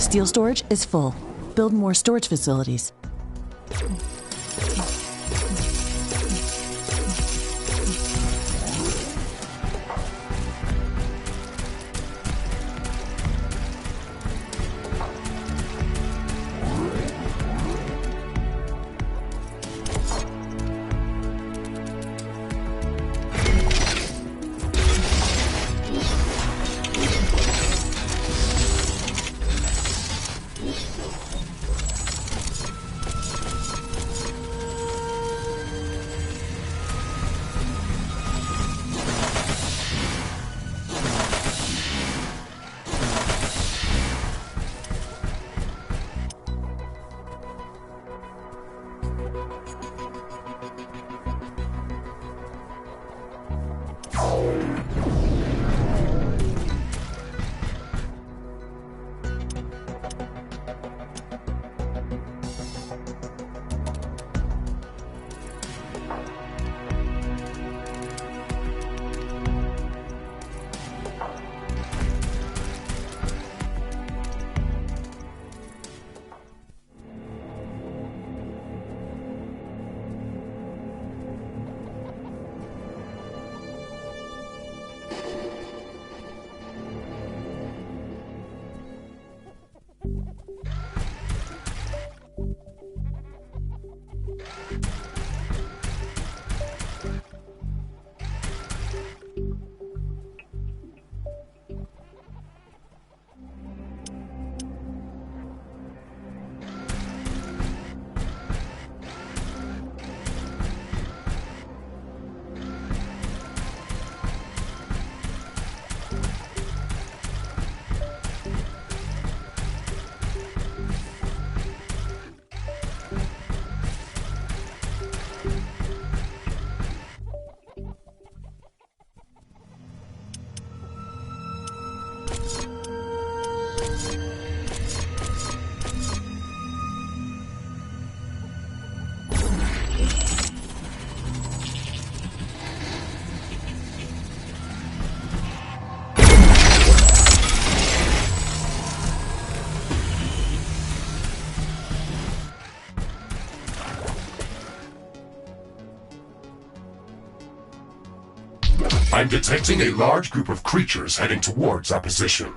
Speaker 4: Steel storage is full. Build more storage facilities.
Speaker 3: I'm detecting a large group of creatures heading towards our position.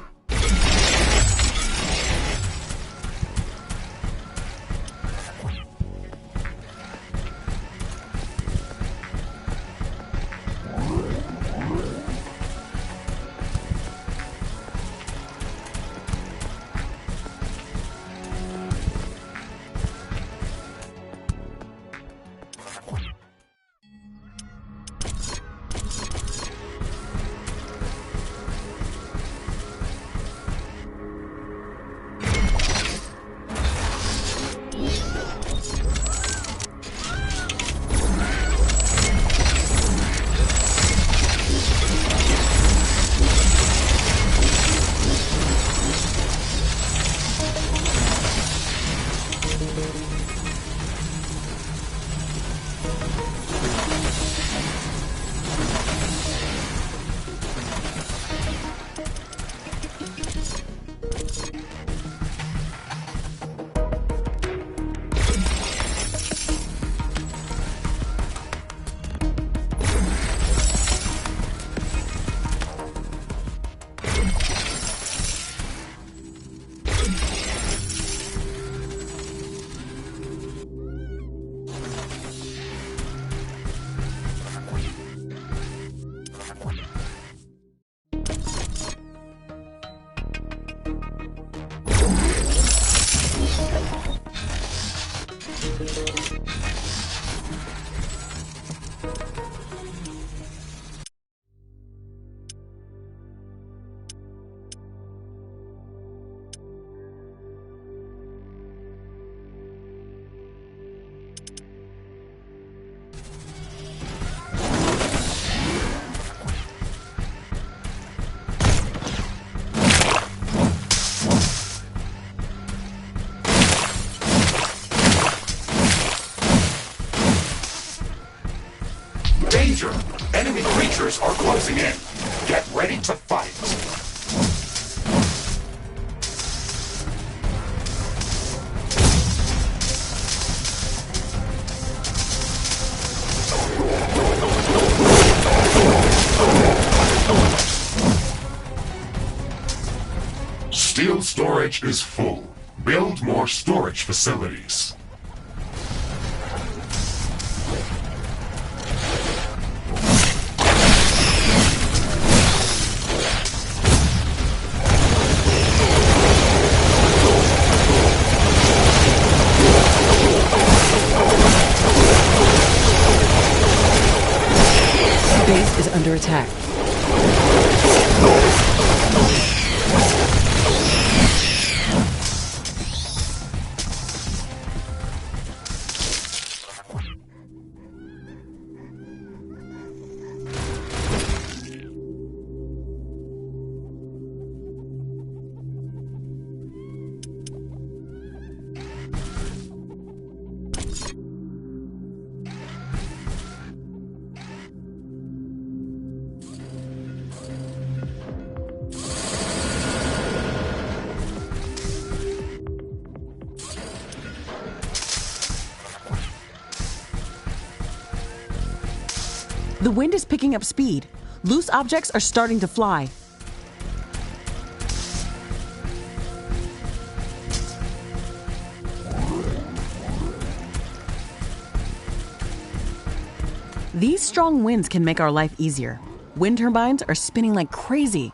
Speaker 3: Danger! Enemy creatures are closing in. Get ready to fight. Storage is full. Build more storage facilities.
Speaker 4: Base is under attack. The wind is picking up speed. Loose objects are starting to fly. These strong winds can make our life easier. Wind turbines are spinning like crazy.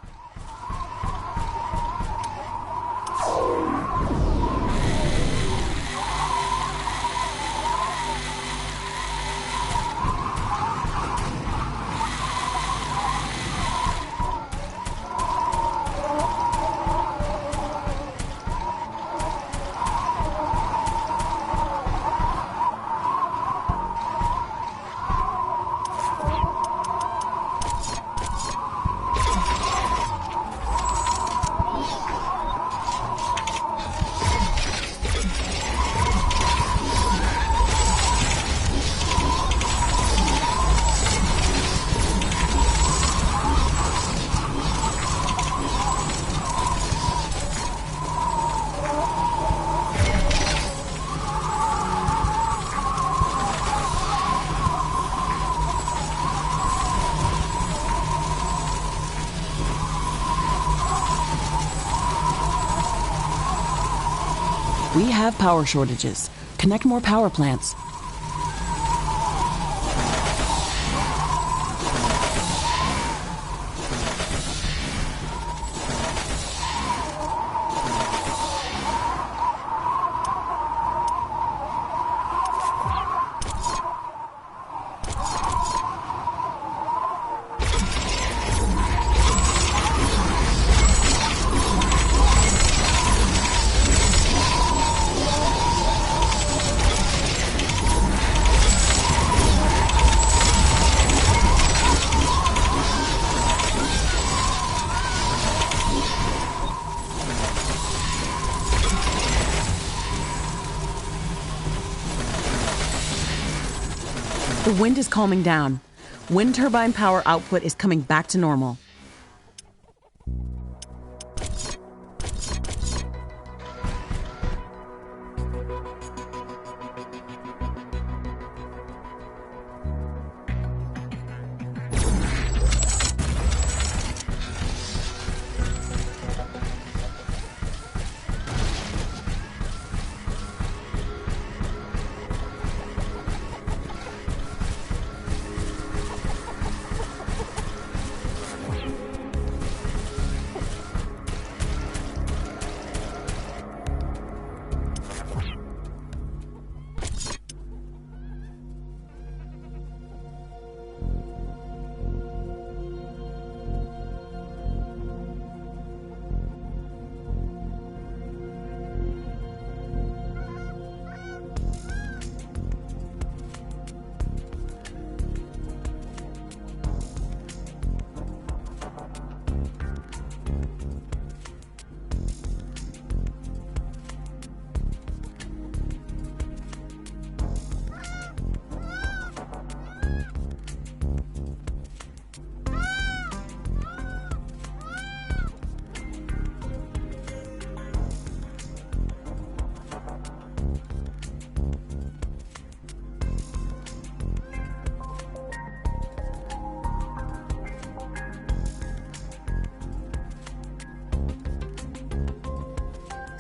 Speaker 4: We have power shortages. Connect more power plants. The wind is calming down. Wind turbine power output is coming back to normal.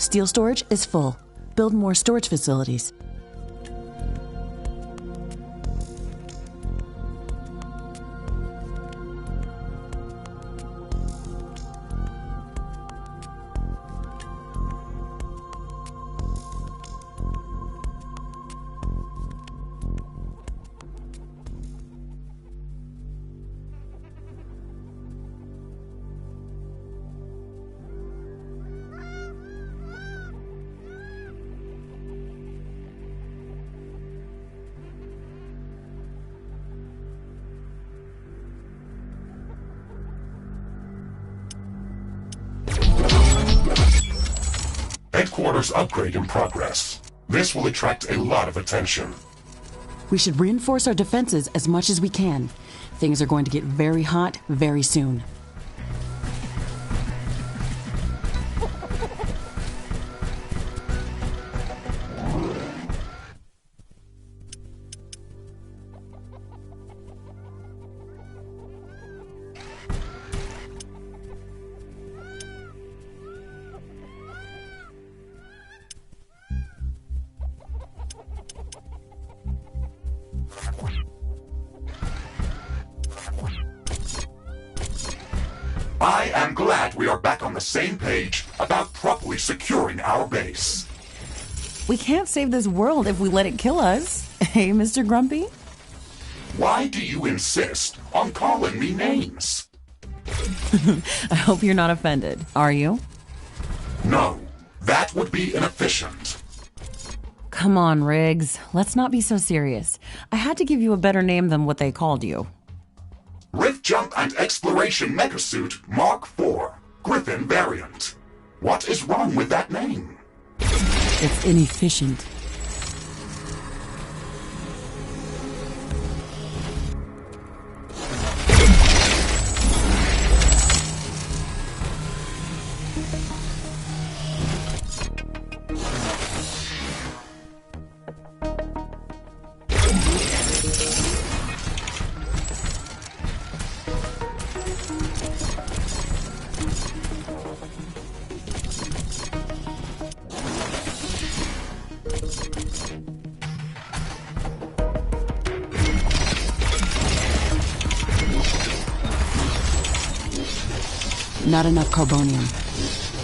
Speaker 4: Steel storage is full. Build more storage facilities.
Speaker 3: Headquarters upgrade in progress. This will attract a lot of attention.
Speaker 4: We should reinforce our defenses as much as we can. Things are going to get very hot very soon.
Speaker 3: I am glad we are back on the same page about properly securing our base.
Speaker 4: We can't save this world if we let it kill us. Hey, Mr. Grumpy?
Speaker 3: Why do you insist on calling me names?
Speaker 4: I hope you're not offended. Are you?
Speaker 3: No, that would be inefficient.
Speaker 4: Come on, Riggs. Let's not be so serious. I had to give you a better name than what they called you.
Speaker 3: Rift Jump and Exploration Megasuit Mark IV, Griffin variant. What is wrong with that name?
Speaker 4: It's inefficient. Not enough carbonium.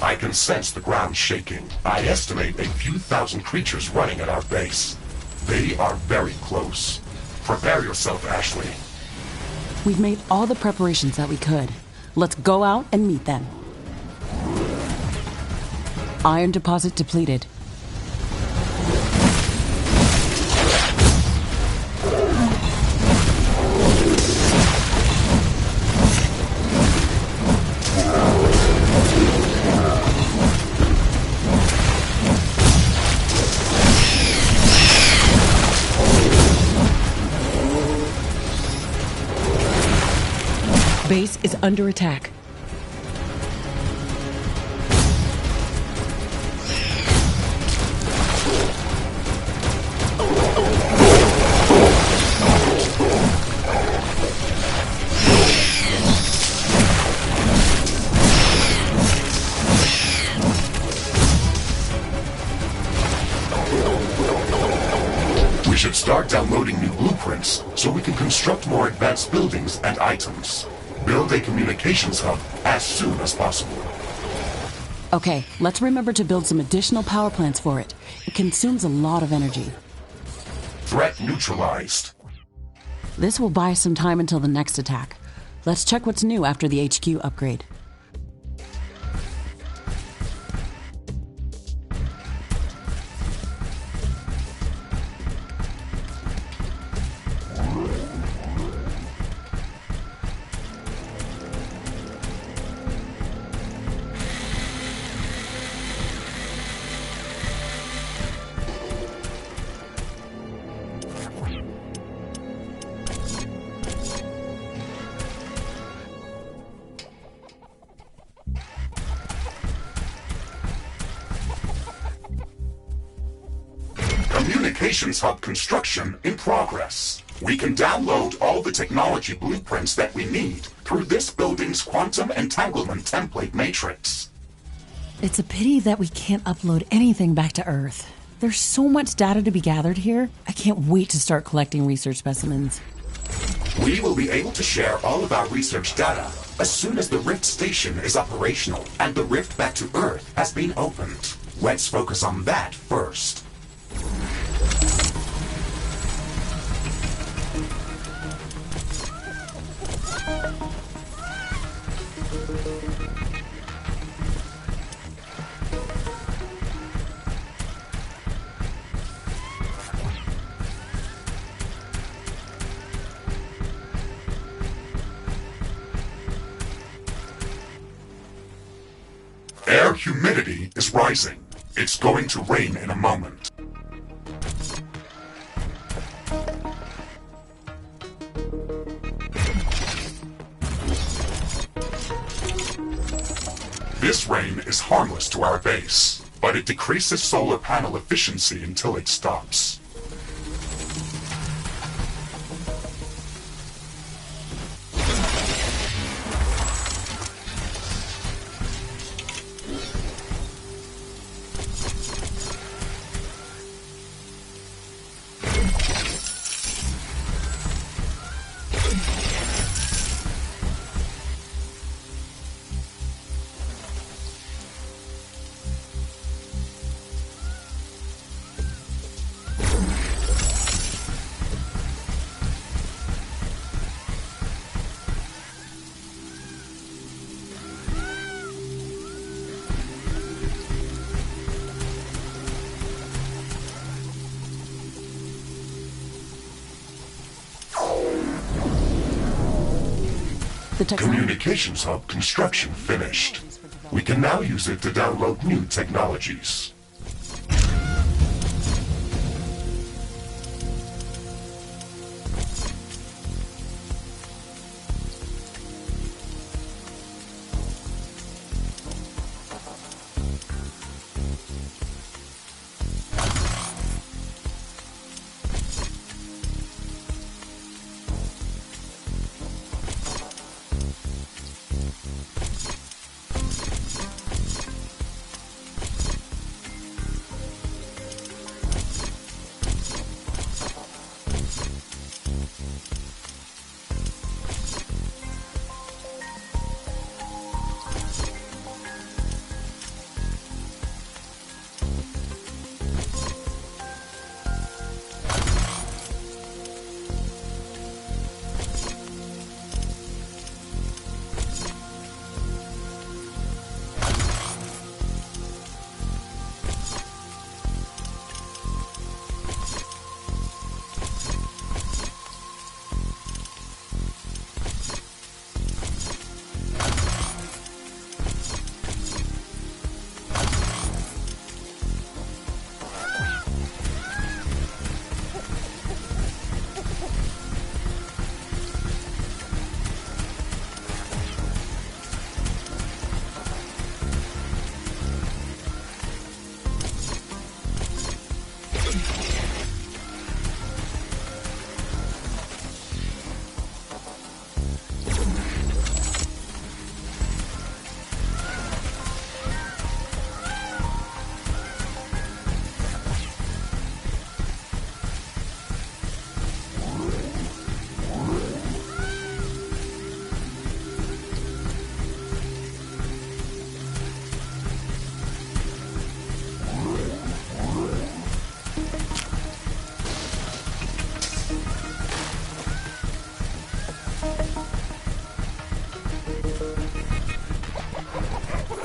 Speaker 3: I can sense the ground shaking. I estimate a few thousand creatures running at our base. They are very close. Prepare yourself, Ashley.
Speaker 4: We've made all the preparations that we could. Let's go out and meet them. Iron deposit depleted. Base is under attack.
Speaker 3: We should start downloading new blueprints so we can construct more advanced buildings and items. Build a communications hub as soon as possible.
Speaker 4: Okay, let's remember to build some additional power plants for it. It consumes a lot of energy.
Speaker 3: Threat neutralized.
Speaker 4: This will buy us some time until the next attack. Let's check what's new after the HQ upgrade.
Speaker 3: Communications hub construction in progress. We can download all the technology blueprints that we need through this building's quantum entanglement template matrix.
Speaker 4: It's a pity that we can't upload anything back to Earth. There's so much data to be gathered here. I can't wait to start collecting research specimens.
Speaker 3: We will be able to share all of our research data as soon as the Rift Station is operational and the rift back to Earth has been opened. Let's focus on that first. Air humidity is rising. It's going to rain in a moment. This rain is harmless to our base, but it decreases solar panel efficiency until it stops. Communications hub construction finished. We can now use it to download new technologies.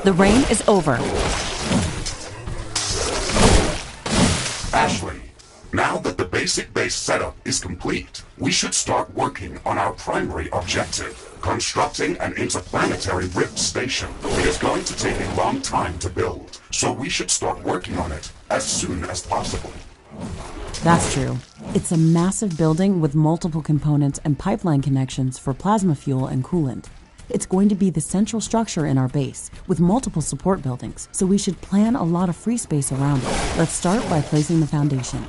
Speaker 4: The rain is over.
Speaker 3: Ashley, now that the basic base setup is complete, we should start working on our primary objective, constructing an interplanetary Rift Station. It is going to take a long time to build, so we should start working on it as soon as possible.
Speaker 4: That's true. It's a massive building with multiple components and pipeline connections for plasma fuel and coolant. It's going to be the central structure in our base, with multiple support buildings, so we should plan a lot of free space around it. Let's start by placing the foundation.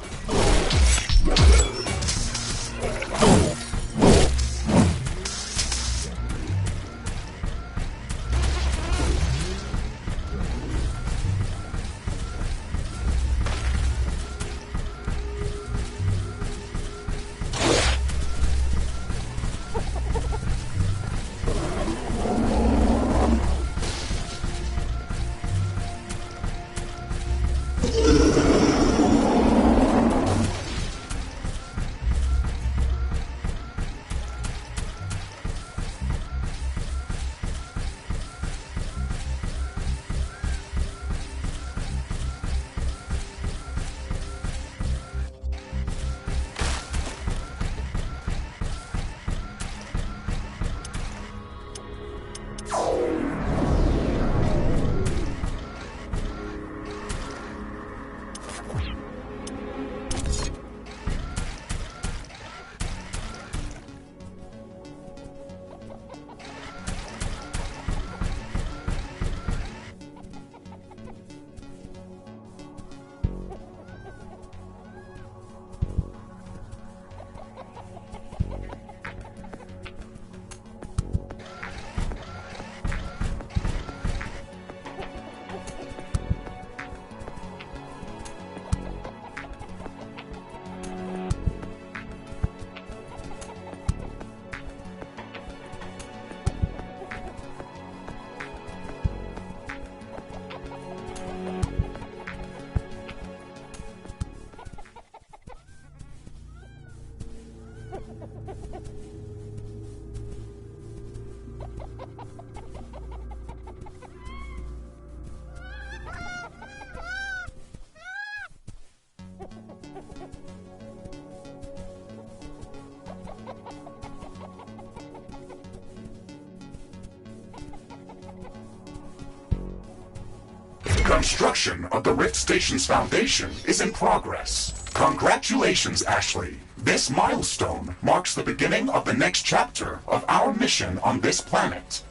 Speaker 3: Construction of the Rift Station's foundation is in progress. Congratulations, Ashley. This milestone marks the beginning of the next chapter of our mission on this planet.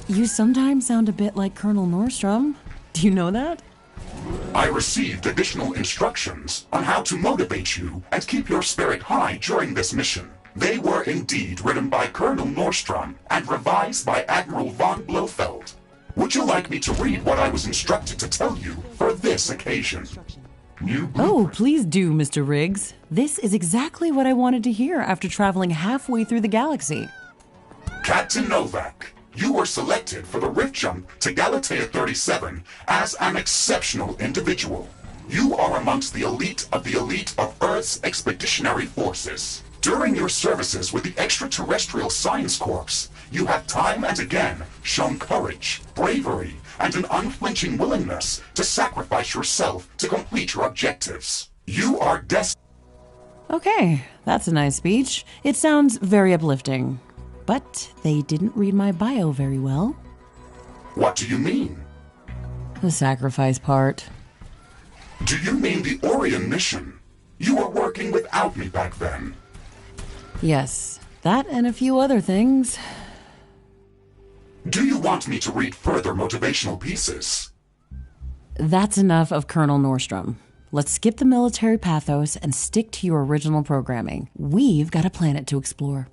Speaker 4: You sometimes sound a bit like Colonel Nordstrom. Do you know that?
Speaker 3: I received additional instructions on how to motivate you and keep your spirit high during this mission. They were indeed written by Colonel Nordstrom and revised by Admiral von Blofeld. Would you like me to read what I was instructed to tell you for this occasion?
Speaker 4: Oh, please do, Mr. Riggs. This is exactly what I wanted to hear after traveling halfway through the galaxy.
Speaker 3: Captain Novak, you were selected for the rift jump to Galatea 37 as an exceptional individual. You are amongst the elite of Earth's expeditionary forces. During your services with the Extraterrestrial Science Corps, you have time and again shown courage, bravery, and an unflinching willingness to sacrifice yourself to complete your objectives. You are destined.
Speaker 4: Okay, that's a nice speech. It sounds very uplifting. But they didn't read my bio very well.
Speaker 3: What do you mean?
Speaker 4: The sacrifice part.
Speaker 3: Do you mean the Orion mission? You were working without me back then.
Speaker 4: Yes, that and a few other things.
Speaker 3: Do you want me to read further motivational pieces?
Speaker 4: That's enough of Colonel Nordstrom. Let's skip the military pathos and stick to your original programming. We've got a planet to explore.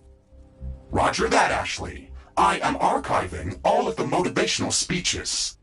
Speaker 3: Roger that, Ashley. I am archiving all of the motivational speeches.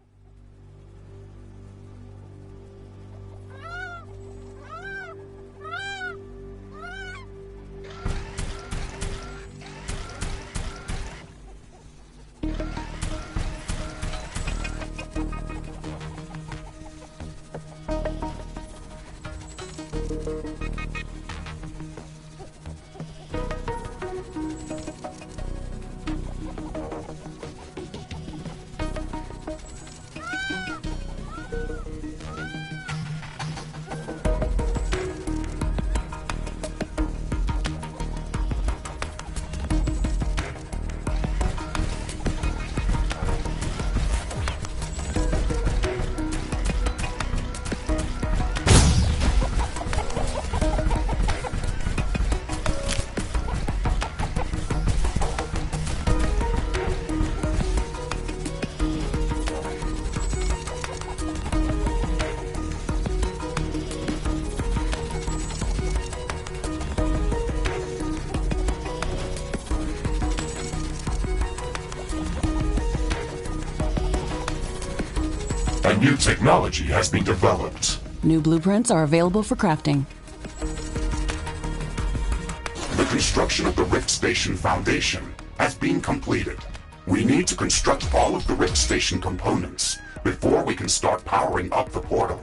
Speaker 3: A new technology has been developed.
Speaker 4: New blueprints are available for crafting.
Speaker 3: The construction of the Rift Station Foundation has been completed. We need to construct all of the Rift Station components before we can start powering up the portal.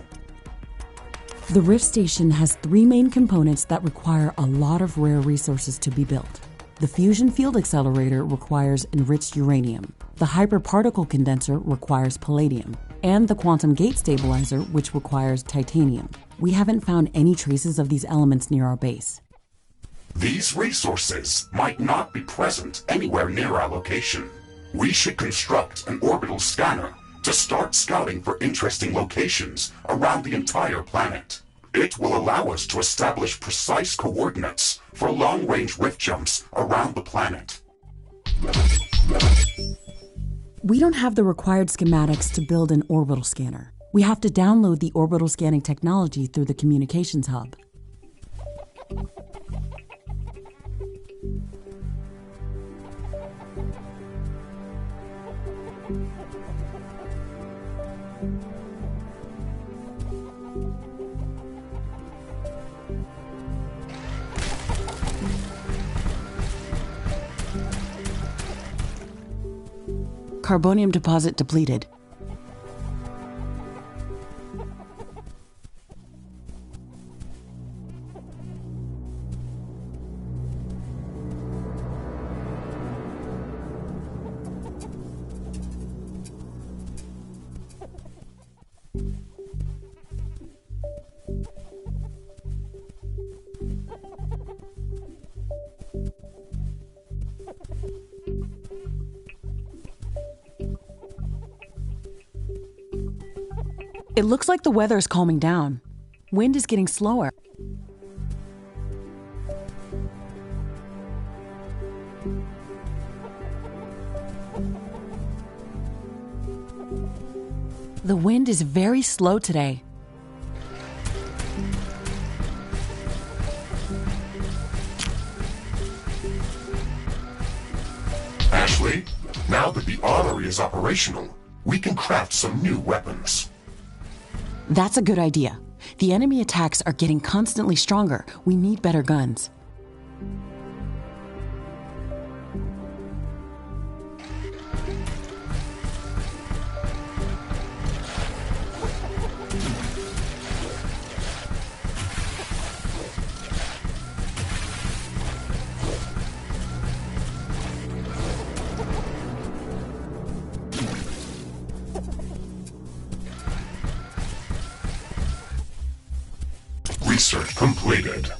Speaker 4: The Rift Station has 3 main components that require a lot of rare resources to be built. The Fusion Field Accelerator requires enriched uranium. The Hyperparticle Condenser requires palladium. And the Quantum Gate Stabilizer, which requires titanium. We haven't found any traces of these elements near our base.
Speaker 3: These resources might not be present anywhere near our location. We should construct an orbital scanner to start scouting for interesting locations around the entire planet. It will allow us to establish precise coordinates for long-range rift jumps around the planet.
Speaker 4: We don't have the required schematics to build an orbital scanner. We have to download the orbital scanning technology through the communications hub. Carbonium deposit depleted. It looks like the weather is calming down. Wind is getting slower. The wind is very slow today.
Speaker 3: Ashley, now that the armory is operational, we can craft some new weapons.
Speaker 4: That's a good idea. The enemy attacks are getting constantly stronger. We need better guns.
Speaker 3: Research completed.